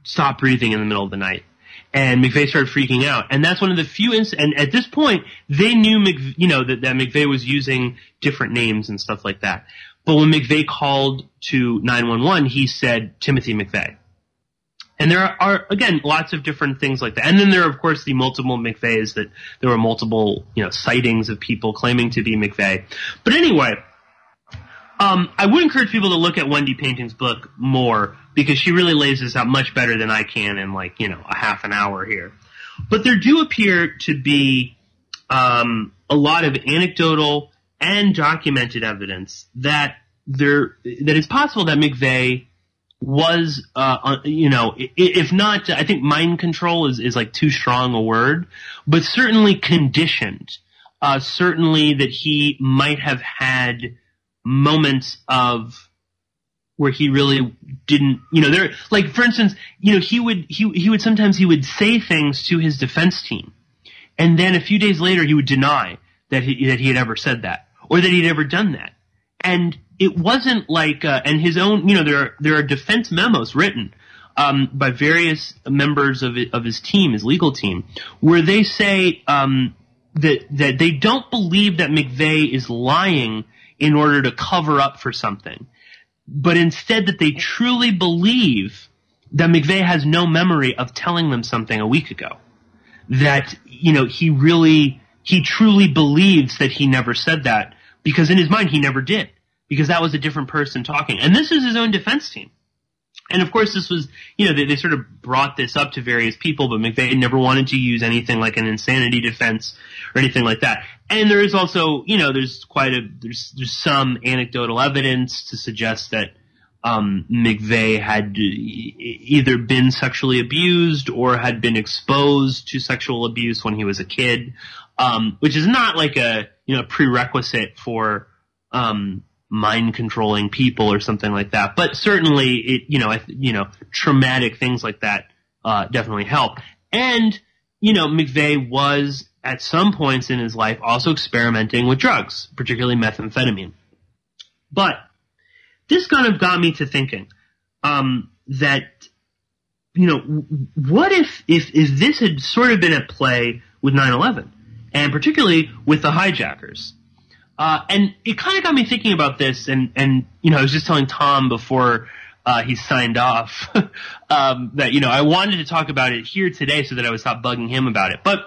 stopped breathing in the middle of the night. And McVeigh started freaking out. And that's one of the few and at this point, they knew that McVeigh was using different names and stuff like that. But when McVeigh called to 911, he said Timothy McVeigh. And there are, again, lots of different things like that. And then there are, of course, the multiple McVeighs, that there were multiple, sightings of people claiming to be McVeigh. But anyway, I would encourage people to look at Wendy Painting's book more, because she really lays this out much better than I can in a half an hour here. But there do appear to be a lot of anecdotal and documented evidence that it's possible that McVeigh was, if not, I think mind control is like too strong a word, but certainly conditioned. Certainly that he might have had moments of where he really didn't, for instance, he would sometimes say things to his defense team, and then a few days later he would deny that he had ever said that, or that he'd ever done that. And it wasn't like, and his own, there are defense memos written by various members of his team, his legal team, where they say that they don't believe that McVeigh is lying in order to cover up for something, but instead that they truly believe that McVeigh has no memory of telling them something a week ago. That, he truly believes that he never said that, because in his mind he never did, because that was a different person talking. And this is his own defense team. And of course this was, they sort of brought this up to various people, but McVeigh never wanted to use anything like an insanity defense or anything like that. And there is also, there's some anecdotal evidence to suggest that McVeigh had either been sexually abused or had been exposed to sexual abuse when he was a kid, which is not like a prerequisite for mind controlling people or something like that. But certainly, traumatic things like that definitely help. And McVeigh was at some points in his life also experimenting with drugs, particularly methamphetamine. But this kind of got me to thinking that, what if this had sort of been at play with 9/11, and particularly with the hijackers? And it kind of got me thinking about this, and I was just telling Tom before he signed off that, I wanted to talk about it here today so that I would stop bugging him about it. But,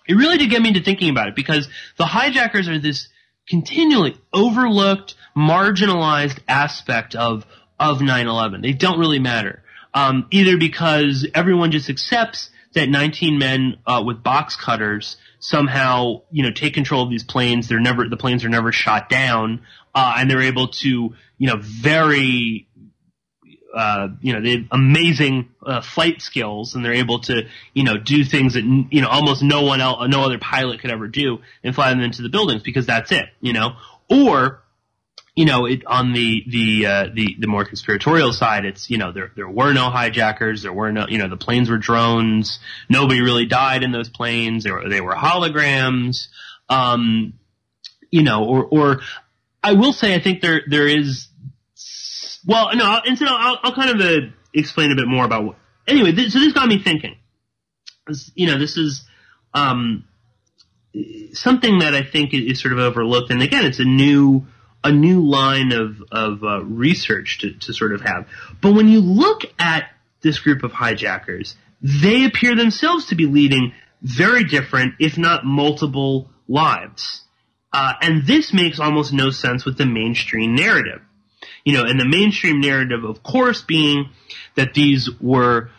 it really did get me into thinking about it, because the hijackers are this continually overlooked, marginalized aspect of 9/11. They don't really matter. Either because everyone just accepts that 19 men with box cutters somehow, take control of these planes. The planes are never shot down, and they're able to, very, they have amazing flight skills, and they're able to, do things that almost no other pilot could ever do, and fly them into the buildings because that's it, or. On the more conspiratorial side, it's, there were no hijackers, there were no, the planes were drones, nobody really died in those planes, they were holograms, or I will say I think there is, well, no, I'll kind of explain a bit more about what, anyway, so this got me thinking. This is, something that I think is sort of overlooked, and again, it's a new line of research to sort of have. But when you look at this group of hijackers, they appear themselves to be leading very different, if not multiple, lives. And this makes almost no sense with the mainstream narrative. And the mainstream narrative, of course, being that these were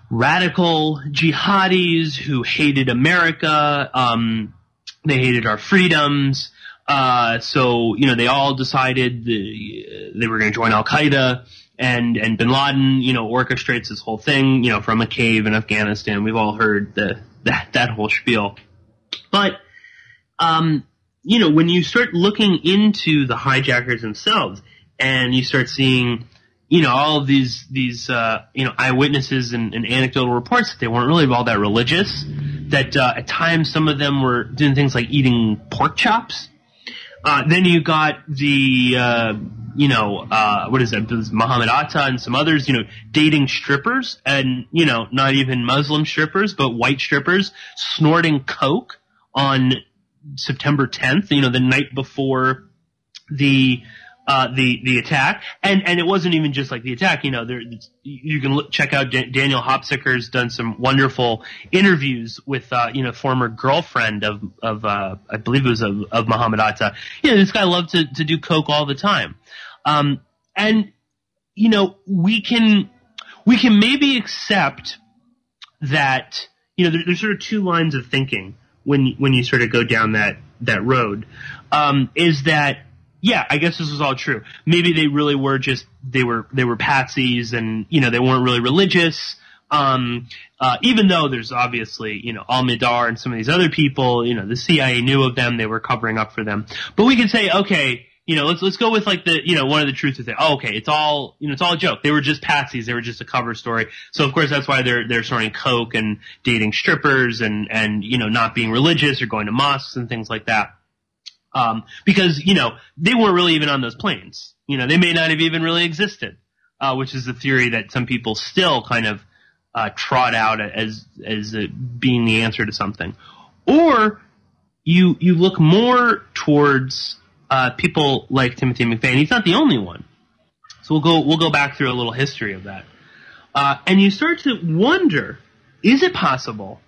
radical jihadis who hated America, they hated our freedoms. So they all decided they were going to join al-Qaeda, and bin Laden, orchestrates this whole thing, from a cave in Afghanistan. We've all heard that whole spiel. But, when you start looking into the hijackers themselves, and you start seeing, all of these eyewitnesses and anecdotal reports that they weren't really all that religious, that, at times some of them were doing things like eating pork chops. Then you got the, what is it? Muhammad Atta and some others, dating strippers, and, not even Muslim strippers, but white strippers, snorting coke on September 10th, the night before the attack. And it wasn't even just like the attack, you can check out Daniel Hopsicker's done some wonderful interviews with, former girlfriend of I believe it was of Muhammad Atta. This guy loved to do coke all the time. And, we can maybe accept that, there's sort of two lines of thinking when you sort of go down that road, is that, yeah, I guess this was all true. Maybe they really were they were patsies, and, they weren't really religious. Even though there's obviously, al-Mihdhar and some of these other people, the CIA knew of them, they were covering up for them. But we could say, okay, let's go with like the, one of the truths is that, oh, okay, it's all a joke. They were just patsies. They were just a cover story. So of course that's why they're snorting coke and dating strippers and, not being religious or going to mosques and things like that. Because, they weren't really even on those planes. They may not have even really existed, which is the theory that some people still kind of, trot out as being the answer to something. Or you look more towards, people like Timothy McVeigh, and he's not the only one. So we'll go back through a little history of that. And you start to wonder, is it possible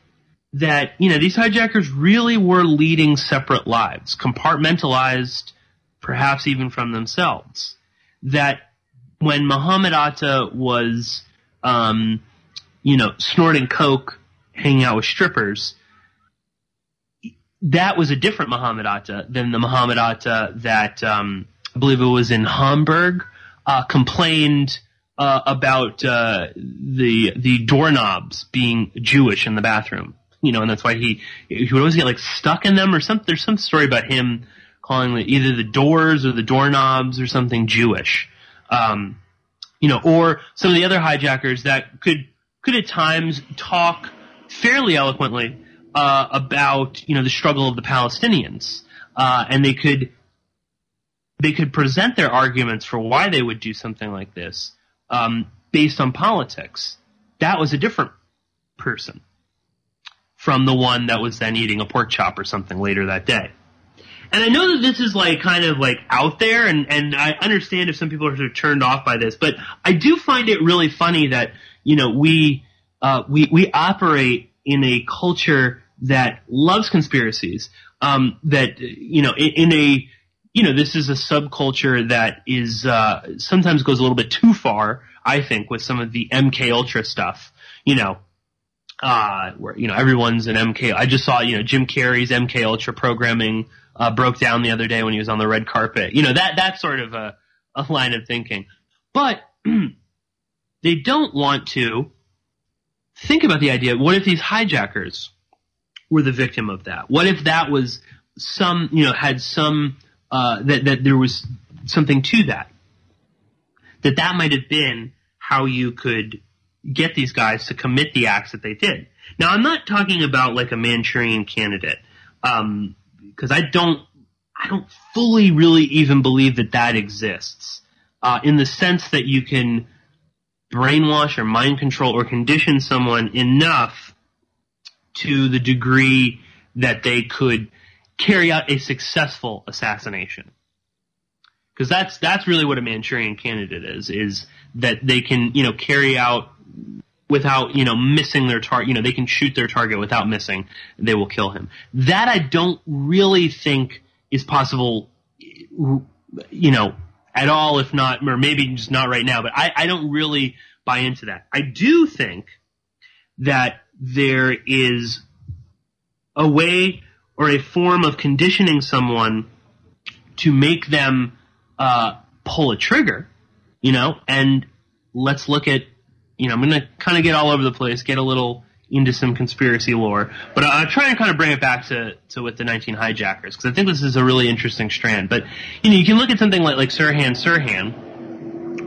that, these hijackers really were leading separate lives, compartmentalized, perhaps even from themselves? That when Muhammad Atta was, snorting coke, hanging out with strippers, that was a different Muhammad Atta than the Muhammad Atta that, I believe it was in Hamburg, complained about the doorknobs being Jewish in the bathroom. And that's why he would always get like stuck in them or something. There's some story about him calling either the doors or the doorknobs or something Jewish. Or some of the other hijackers that could at times talk fairly eloquently about the struggle of the Palestinians, and they could present their arguments for why they would do something like this based on politics. That was a different person from the one that was then eating a pork chop or something later that day. And I know that this is kind of out there, and I understand if some people are sort of turned off by this, but I do find it really funny that we operate in a culture that loves conspiracies, that, this is a subculture that is, sometimes goes a little bit too far, I think, with some of the MK Ultra stuff, where, everyone's an MK. I just saw, Jim Carrey's MK Ultra programming, broke down the other day when he was on the red carpet. That's sort of a line of thinking. But they don't want to think about the idea, what if these hijackers were the victim of that? What if that was had some, that there was something to that? That might have been how you could get these guys to commit the acts that they did. Now, I'm not talking about like a Manchurian Candidate, because I don't fully really even believe that exists, in the sense that you can brainwash or mind control or condition someone enough to the degree that they could carry out a successful assassination. Because that's really what a Manchurian Candidate is that they can, carry out without, missing their target. They can shoot their target without missing. They will kill him. That I don't really think is possible, at all, if not, or maybe just not right now, but I don't really buy into that. I do think that there is a way or a form of conditioning someone to make them pull a trigger, and let's look at, I'm going to kind of get all over the place, get a little into some conspiracy lore, but I'll try and kind of bring it back to with the 19 hijackers, because I think this is a really interesting strand. But, you can look at something like Sirhan,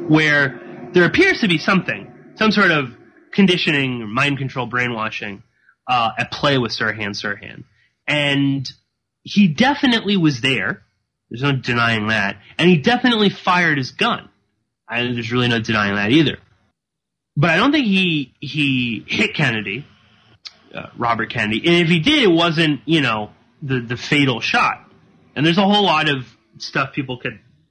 where there appears to be some sort of conditioning, mind control, brainwashing at play with Sirhan. And he definitely was there. There's no denying that. And he definitely fired his gun. There's really no denying that either. But I don't think he hit Kennedy, Robert Kennedy. And if he did, it wasn't, the fatal shot. And there's a whole lot of stuff people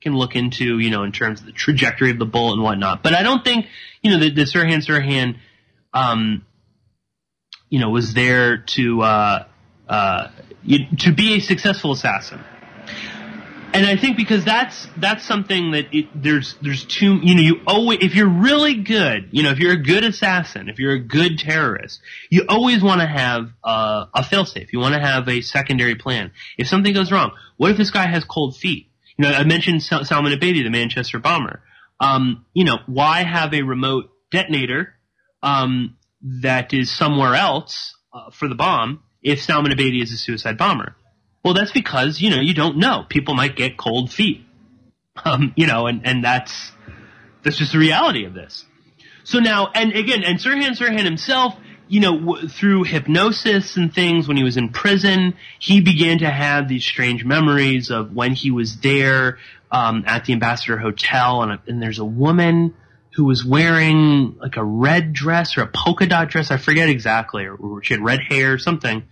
can look into, in terms of the trajectory of the bullet and whatnot. But I don't think, the Sirhan, was there to be a successful assassin. And I think because that's something that there's too, you always, if you're really good, if you're a good assassin, if you're a good terrorist, you always want to have a failsafe. You want to have a secondary plan. If something goes wrong, what if this guy has cold feet? I mentioned Salman al-Beatty, the Manchester bomber. Why have a remote detonator that is somewhere else for the bomb if Salman al-Beatty is a suicide bomber? Well, that's because, you don't know. People might get cold feet. And that's just the reality of this. So now, and again, and Sirhan himself, through hypnosis and things, when he was in prison, he began to have these strange memories of when he was there at the Ambassador Hotel, and there's a woman who was wearing like a red dress or a polka dot dress, I forget exactly, or she had red hair or something.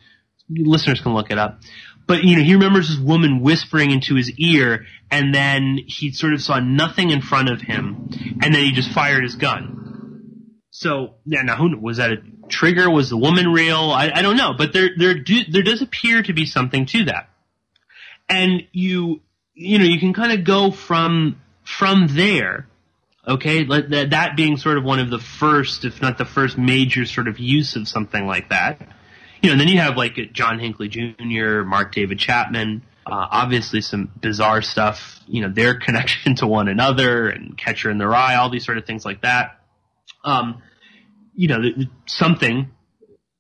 Listeners can look it up. But, he remembers this woman whispering into his ear, and then he sort of saw nothing in front of him, and then he just fired his gun. So, yeah, now was that a trigger? Was the woman real? I don't know, but there does appear to be something to that. And you can kind of go from there, okay? That being sort of one of the first, if not the first major sort of use of something like that. And then you have like John Hinckley Jr., Mark David Chapman, obviously some bizarre stuff, their connection to one another and Catcher in the Rye, all these sort of things like that. Something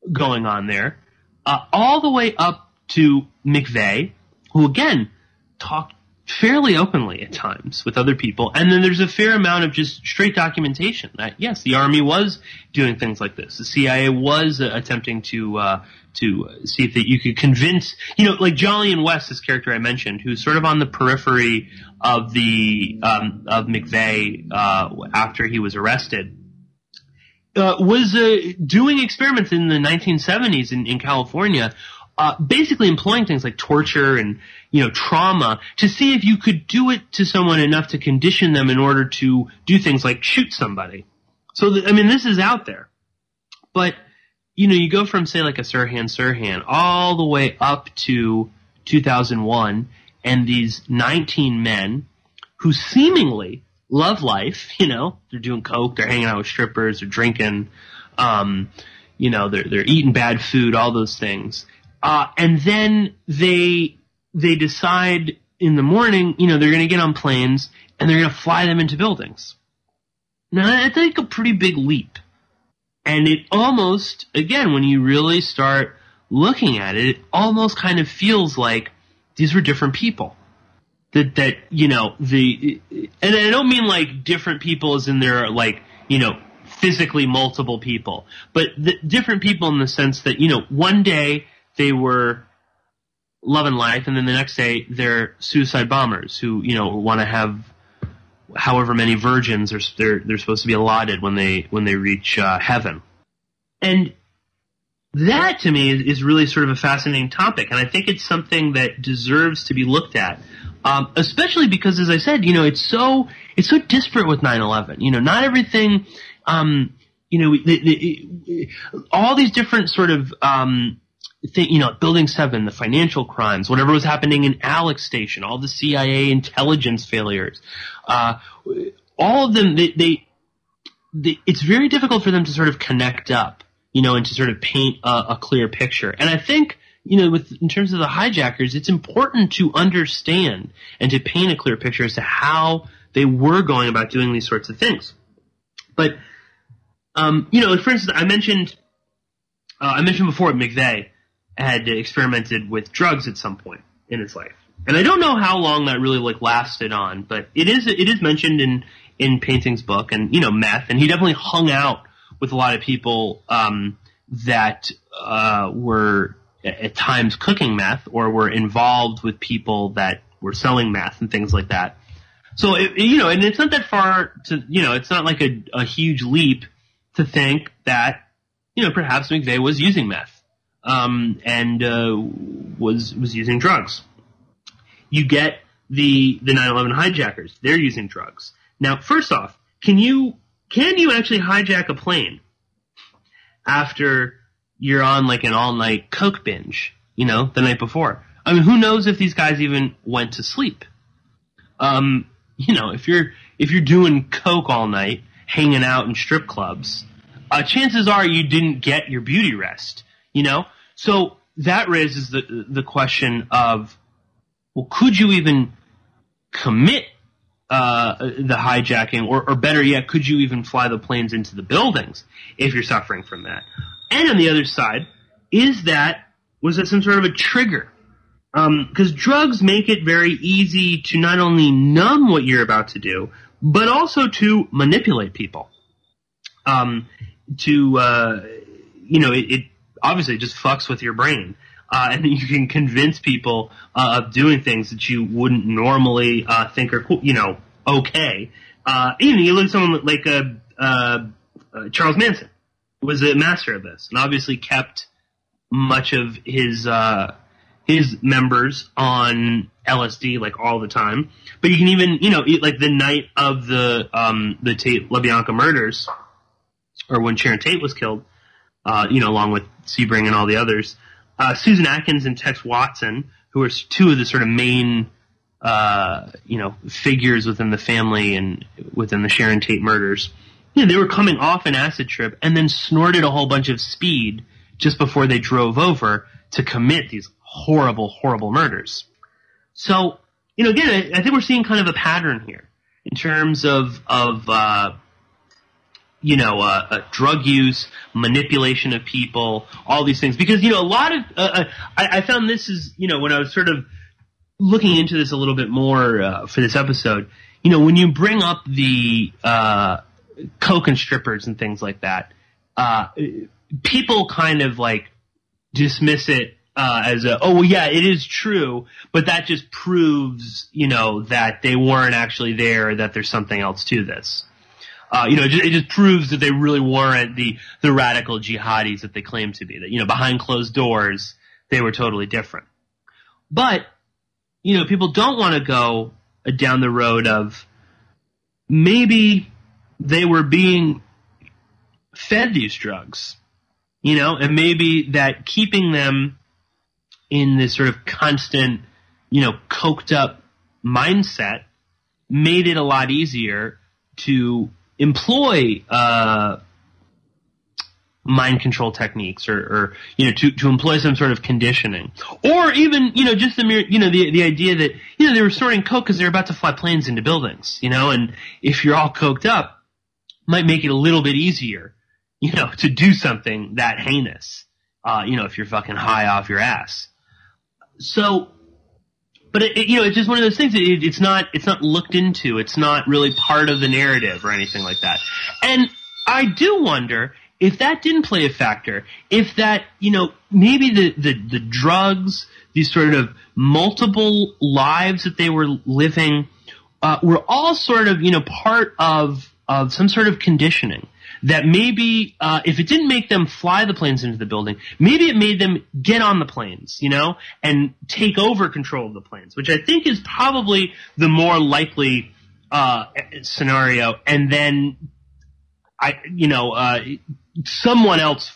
going on there, all the way up to McVeigh, who again talked fairly openly at times with other people. And then there's a fair amount of just straight documentation that, yes, the Army was doing things like this. The CIA was attempting to see if you could convince, like Jolyon West, this character I mentioned, who's sort of on the periphery of the of McVeigh after he was arrested, was doing experiments in the 1970s in California, basically employing things like torture and, trauma to see if you could do it to someone enough to condition them in order to do things like shoot somebody. So, this is out there. But, you go from, say, like a Sirhan all the way up to 2001, and these 19 men who seemingly love life, they're doing coke, they're hanging out with strippers, they're drinking, they're eating bad food, all those things. And then they decide in the morning, they're going to get on planes and they're going to fly them into buildings. Now, that's like a pretty big leap. And it almost, again, when you really start looking at it, it almost kind of feels like these were different people. And I don't mean like different people as in they're like, physically multiple people, but different people in the sense that, one day they were loving life, and then the next day they're suicide bombers who, want to have however many virgins they're supposed to be allotted when they reach heaven. And that to me is really sort of a fascinating topic, and I think it's something that deserves to be looked at, especially because, as I said, it's so disparate with 9/11. Not everything, all these different sort of Building 7, the financial crimes, whatever was happening in Alex Station, all the CIA intelligence failures, all of them, it's very difficult for them to sort of connect up, and to sort of paint a clear picture. And I think, in terms of the hijackers, it's important to understand and to paint a clear picture as to how they were going about doing these sorts of things. But, for instance, I mentioned before McVeigh had experimented with drugs at some point in his life. And I don't know how long that really lasted on, but it is mentioned in Painting's book, and meth, and he definitely hung out with a lot of people that were at times cooking meth or were involved with people that were selling meth and things like that. So and it's not that far to it's not like a huge leap to think that perhaps McVeigh was using meth and was using drugs. You get the 9/11 hijackers; they're using drugs. Now, first off, can you actually hijack a plane after you're on like an all-night coke binge, the night before? I mean, who knows if these guys even went to sleep? If you're doing coke all night, hanging out in strip clubs, chances are you didn't get your beauty rest, So that raises the question of, well, could you even commit the hijacking, or better yet, could you even fly the planes into the buildings if you're suffering from that? And on the other side, was that some sort of a trigger? Because drugs make it very easy to not only numb what you're about to do, but also to manipulate people. It obviously just fucks with your brain. And you can convince people of doing things that you wouldn't normally think are cool, okay. You look at someone like Charles Manson was a master of this, and obviously kept much of his members on LSD like all the time. But you can even, like the night of the Tate LaBianca murders, or when Sharon Tate was killed, along with Sebring and all the others, Susan Atkins and Tex Watson, who are two of the sort of main, figures within the family and within the Sharon Tate murders, they were coming off an acid trip and then snorted a whole bunch of speed just before they drove over to commit these horrible, horrible murders. So, again, I think we're seeing kind of a pattern here in terms of drug use, manipulation of people, all these things. Because, a lot of, I found this is, when I was sort of looking into this a little bit more for this episode, when you bring up the coke and strippers and things like that, people kind of like dismiss it as it is true, but that just proves, that they weren't actually there, that there's something else to this. It just proves that they really weren't the radical jihadis that they claim to be. That, behind closed doors, they were totally different. But, people don't want to go down the road of maybe they were being fed these drugs. and maybe that keeping them in this sort of constant, coked up mindset made it a lot easier to employ mind control techniques or to employ some sort of conditioning, or even just the mere the idea that they were storing coke because they're about to fly planes into buildings, and if you're all coked up, might make it a little bit easier to do something that heinous, if you're fucking high off your ass. So, but it's just one of those things. It's not looked into. It's not really part of the narrative or anything like that. And I do wonder if that didn't play a factor, if that, maybe the drugs, these sort of multiple lives that they were living, were all sort of, part of some sort of conditioning. That maybe, if it didn't make them fly the planes into the building, maybe it made them get on the planes, and take over control of the planes, which I think is probably the more likely, scenario. And then, someone else,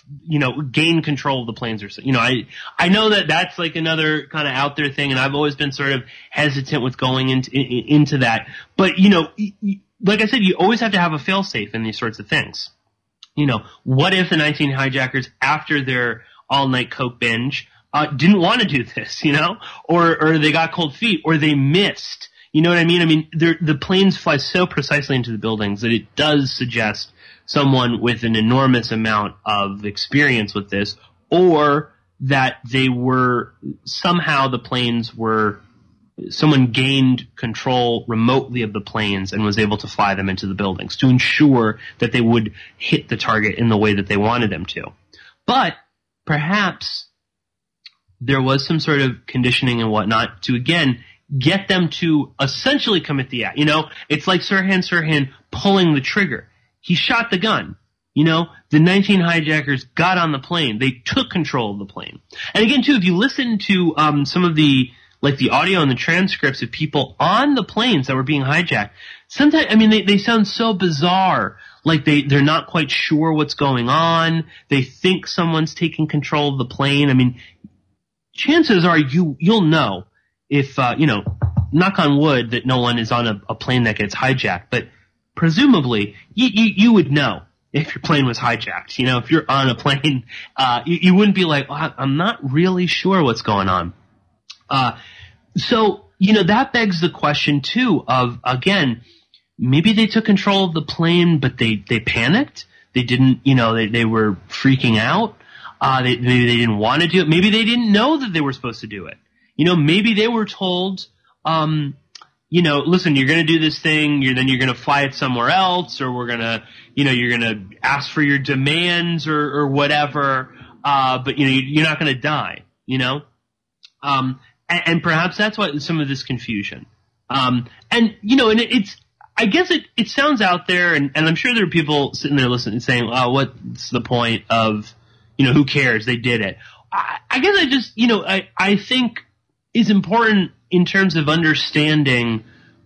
gain control of the planes or so. I know that that's like another kind of out there thing, and I've always been sort of hesitant with going into that. But, like I said, you always have to have a fail-safe in these sorts of things. What if the 19 hijackers, after their all-night coke binge, didn't want to do this, or they got cold feet, or they missed. You know what I mean? I mean, the planes fly so precisely into the buildings that it does suggest someone with an enormous amount of experience with this, or that they were somehow someone gained control remotely of the planes and was able to fly them into the buildings to ensure that they would hit the target in the way that they wanted them to. But perhaps there was some sort of conditioning and whatnot to, again, get them to essentially commit the act. It's like Sirhan pulling the trigger. He shot the gun. The 19 hijackers got on the plane. They took control of the plane. And again, too, if you listen to some of the audio and the transcripts of people on the planes that were being hijacked, sometimes, they sound so bizarre. Like they're not quite sure what's going on. They think someone's taking control of the plane. Chances are you'll know if, knock on wood that no one is on a plane that gets hijacked, but presumably, you would know if your plane was hijacked. If you're on a plane, you wouldn't be like, I'm not really sure what's going on. So, that begs the question, too, of, again, maybe they took control of the plane, but they panicked. They didn't, they were freaking out. Maybe they didn't want to do it. Maybe they didn't know that they were supposed to do it. Maybe they were told, listen, you're going to do this thing, then you're going to fly it somewhere else, or we're going to, you're going to ask for your demands or whatever, but, you're not going to die, and perhaps that's why some of this confusion. And it's, I guess it sounds out there, and I'm sure there are people sitting there listening saying, what's the point of, who cares? They did it. I guess I just, I think is important in terms of understanding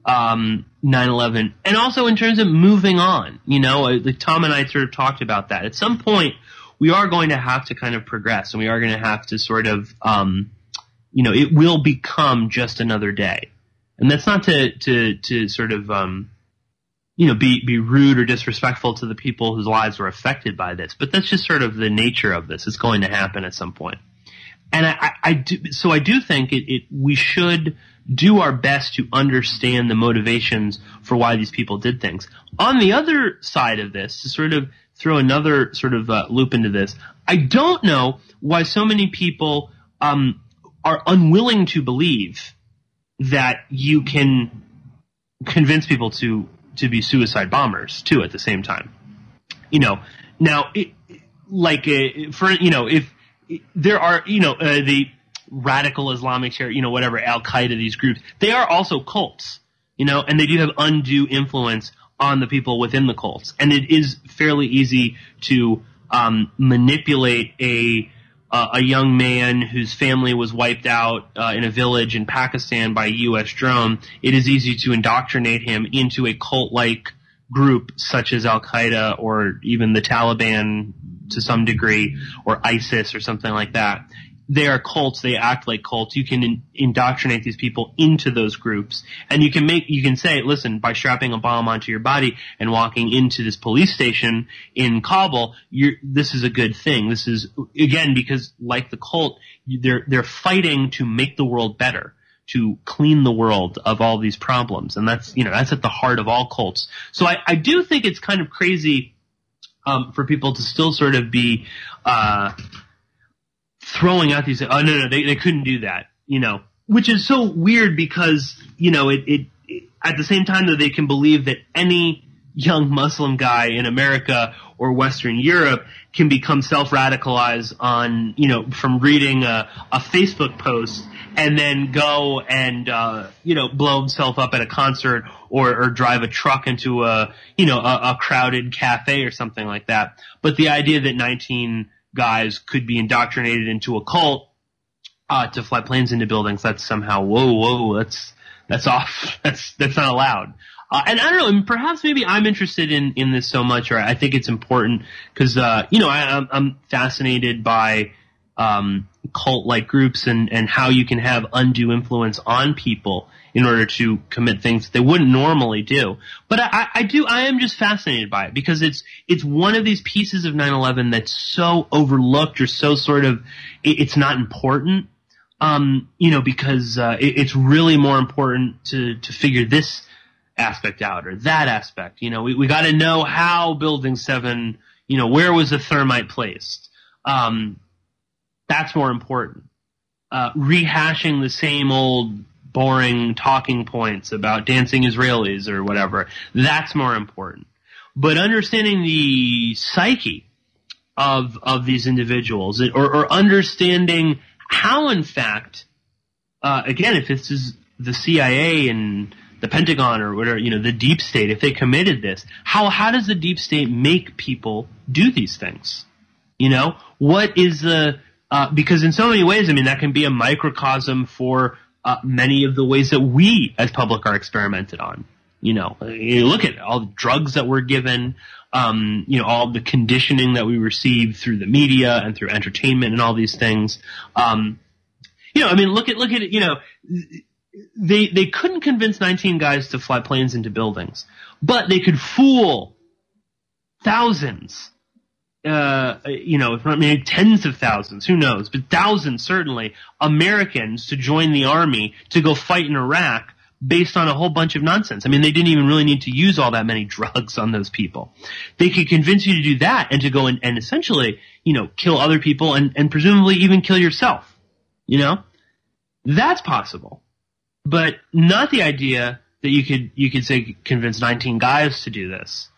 9/11, and also in terms of moving on. Like Tom and I sort of talked about that. At some point, we are going to have to kind of progress, and we are going to have to sort of, it will become just another day. And that's not to sort of, be rude or disrespectful to the people whose lives were affected by this, but that's just sort of the nature of this. It's going to happen at some point. And I do think we should do our best to understand the motivations for why these people did things. On the other side of this, to sort of throw another sort of loop into this, I don't know why so many people are unwilling to believe that you can convince people to be suicide bombers too at the same time. Now if there are, the radical Islamic Terrorism, whatever, al-Qaeda, these groups, they are also cults, and they do have undue influence on the people within the cults. And it is fairly easy to manipulate a young man whose family was wiped out in a village in Pakistan by a U.S. drone. It is easy to indoctrinate him into a cult-like group such as al-Qaeda or even the Taliban, to some degree, or ISIS or something like that. They are cults. They act like cults. You can indoctrinate these people into those groups, and you can say, listen, by strapping a bomb onto your body and walking into this police station in Kabul, this is a good thing. This is, again, because like the cult, they're fighting to make the world better, to clean the world of all these problems, and that's at the heart of all cults. So I do think it's kind of crazy for people to still sort of be throwing out these, oh no, they couldn't do that, which is so weird because, it at the same time that they can believe that any young Muslim guy in America or Western Europe can become self-radicalized on, from reading a Facebook post and then go and, blow himself up at a concert or drive a truck into a crowded cafe or something like that. But the idea that 19 guys could be indoctrinated into a cult to fly planes into buildings, that's somehow that's off. That's not allowed. And I don't know, and perhaps maybe I'm interested in this so much, or I think it's important because I'm fascinated by cult-like groups and how you can have undue influence on people in order to commit things they wouldn't normally do. But I am just fascinated by it because it's one of these pieces of 9/11 that's so overlooked or so sort of it's not important, because it's really more important to figure this aspect out or that aspect. We got to know how Building 7, where was the thermite placed? That's more important. Rehashing the same old boring talking points about dancing Israelis or whatever, that's more important. But understanding the psyche of these individuals or understanding how, in fact, again, if this is the CIA and the Pentagon or whatever, the deep state, if they committed this, how does the deep state make people do these things? What is the because in so many ways, that can be a microcosm for many of the ways that we as public are experimented on. You look at all the drugs that we're given, all the conditioning that we receive through the media and through entertainment and all these things. Look at it, they couldn't convince 19 guys to fly planes into buildings, but they could fool thousands. Tens of thousands, who knows, but thousands certainly, Americans to join the army to go fight in Iraq based on a whole bunch of nonsense. They didn't even really need to use all that many drugs on those people. They could convince you to do that and to go and essentially, kill other people and presumably even kill yourself. That's possible. But not the idea that you could say convince 19 guys to do this.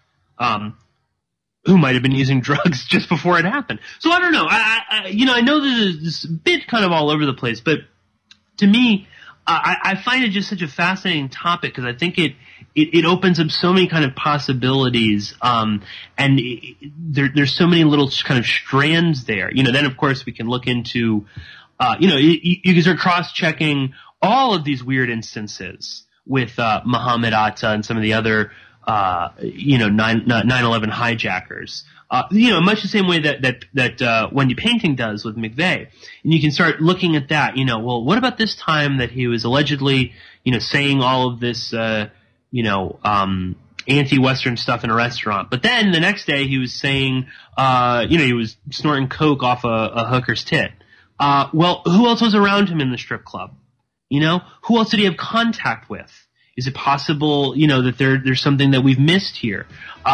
Who might have been using drugs just before it happened. So I don't know. I know this is a bit kind of all over the place, but to me, I find it just such a fascinating topic because I think it opens up so many kind of possibilities, and there's so many little kind of strands there. Then of course we can look into, you can start cross-checking all of these weird instances with Muhammad Atta and some of the other 9/11 hijackers. Much the same way that Wendy Painting does with McVeigh. And you can start looking at that, well, what about this time that he was allegedly, saying all of this, anti-Western stuff in a restaurant. But then the next day he was saying, he was snorting coke off a hooker's tit. Well, who else was around him in the strip club? Who else did he have contact with? Is it possible, that there's something that we've missed here?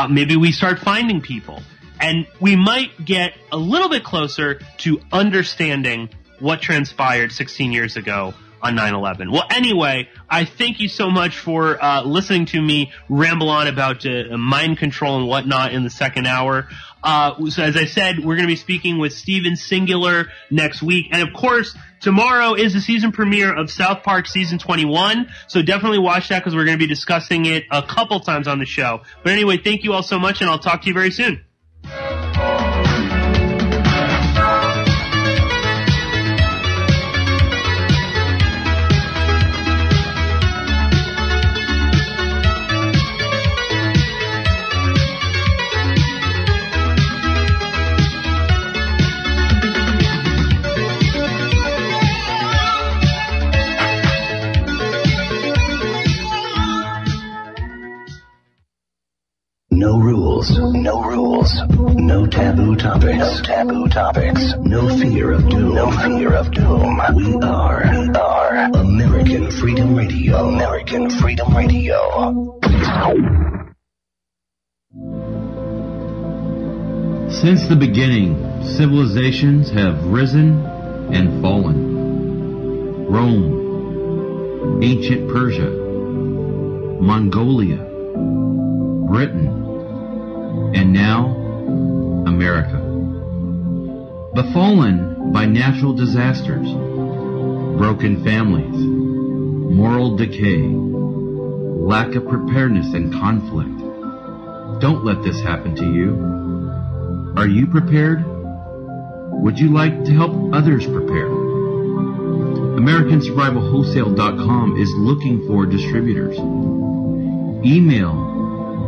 Maybe we start finding people. And we might get a little bit closer to understanding what transpired 16 years ago on 9/11. Well, anyway, I thank you so much for listening to me ramble on about mind control and whatnot in the second hour. So as I said, we're going to be speaking with Steven Singular next week. And of course, tomorrow is the season premiere of South Park Season 21. So definitely watch that because we're going to be discussing it a couple times on the show. But anyway, thank you all so much, and I'll talk to you very soon. No rules. No rules. No taboo topics. No taboo topics. No fear of doom. No fear of doom. We are American Freedom Radio. American Freedom Radio. Since the beginning, civilizations have risen and fallen. Rome, ancient Persia, Mongolia, Britain, and now America. Befallen by natural disasters, broken families, moral decay, lack of preparedness and conflict. Don't let this happen to you. Are you prepared? Would you like to help others prepare? AmericanSurvivalWholesale.com is looking for distributors. Email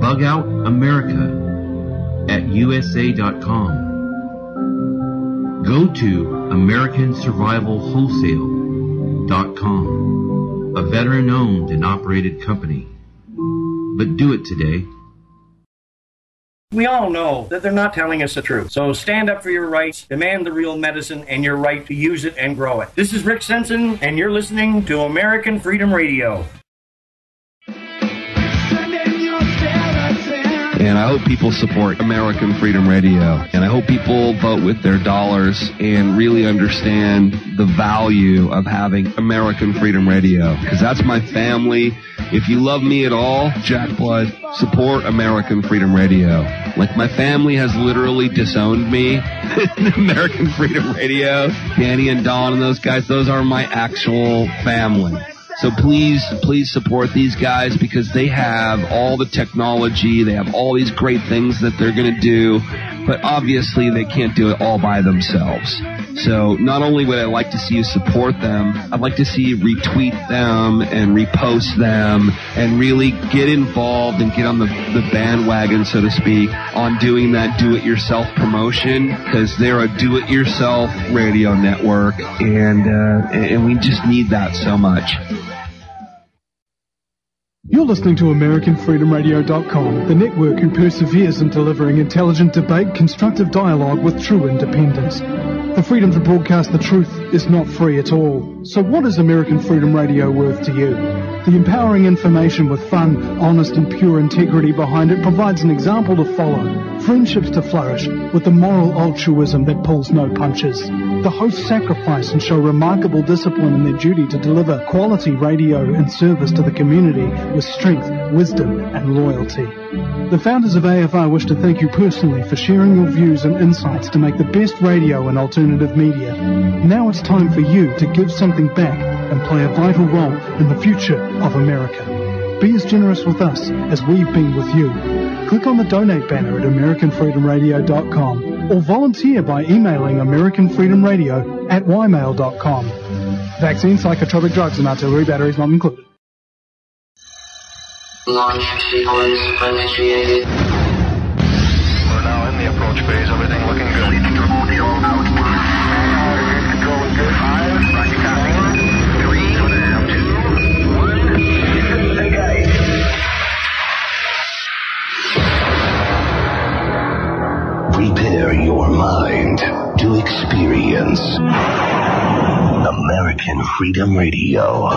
bugoutamerica@usa.com. Go to AmericanSurvivalWholesale.com, a veteran-owned and operated company. But do it today. We all know that they're not telling us the truth. So stand up for your rights, demand the real medicine, and your right to use it and grow it. This is Rick Sensen, and you're listening to American Freedom Radio. And I hope people support American Freedom Radio. And I hope people vote with their dollars and really understand the value of having American Freedom Radio. Because that's my family. If you love me at all, Jack Blood, support American Freedom Radio. Like, my family has literally disowned me. American Freedom Radio, Danny and Don and those guys, those are my actual family. So please support these guys, because they have all the technology, they have all these great things that they're going to do, but obviously they can't do it all by themselves. So not only would I like to see you support them, I'd like to see you retweet them and repost them and really get involved and get on the bandwagon, so to speak, on doing that do-it-yourself promotion, because they're a do-it-yourself radio network, and we just need that so much. You're listening to AmericanFreedomRadio.com, the network who perseveres in delivering intelligent debate, constructive dialogue with true independence. The freedom to broadcast the truth is not free at all. So what is American Freedom Radio worth to you? The empowering information with fun, honest and pure integrity behind it provides an example to follow. Friendships to flourish with the moral altruism that pulls no punches. The hosts sacrifice and show remarkable discipline in their duty to deliver quality radio and service to the community with strength, wisdom and loyalty. The founders of AFR wish to thank you personally for sharing your views and insights to make the best radio and alternative media. Now it's time for you to give something back and play a vital role in the future of America. Be as generous with us as we've been with you. Click on the donate banner at AmericanFreedomRadio.com or volunteer by emailing AmericanFreedomRadio@ymail.com. Vaccine, psychotropic drugs and artillery batteries not included. Launch sequence initiated. We're now in the approach phase. Everything looking good. Control is good. 5, rocket copy. 3, 2, 1. Prepare your mind to experience American Freedom Radio.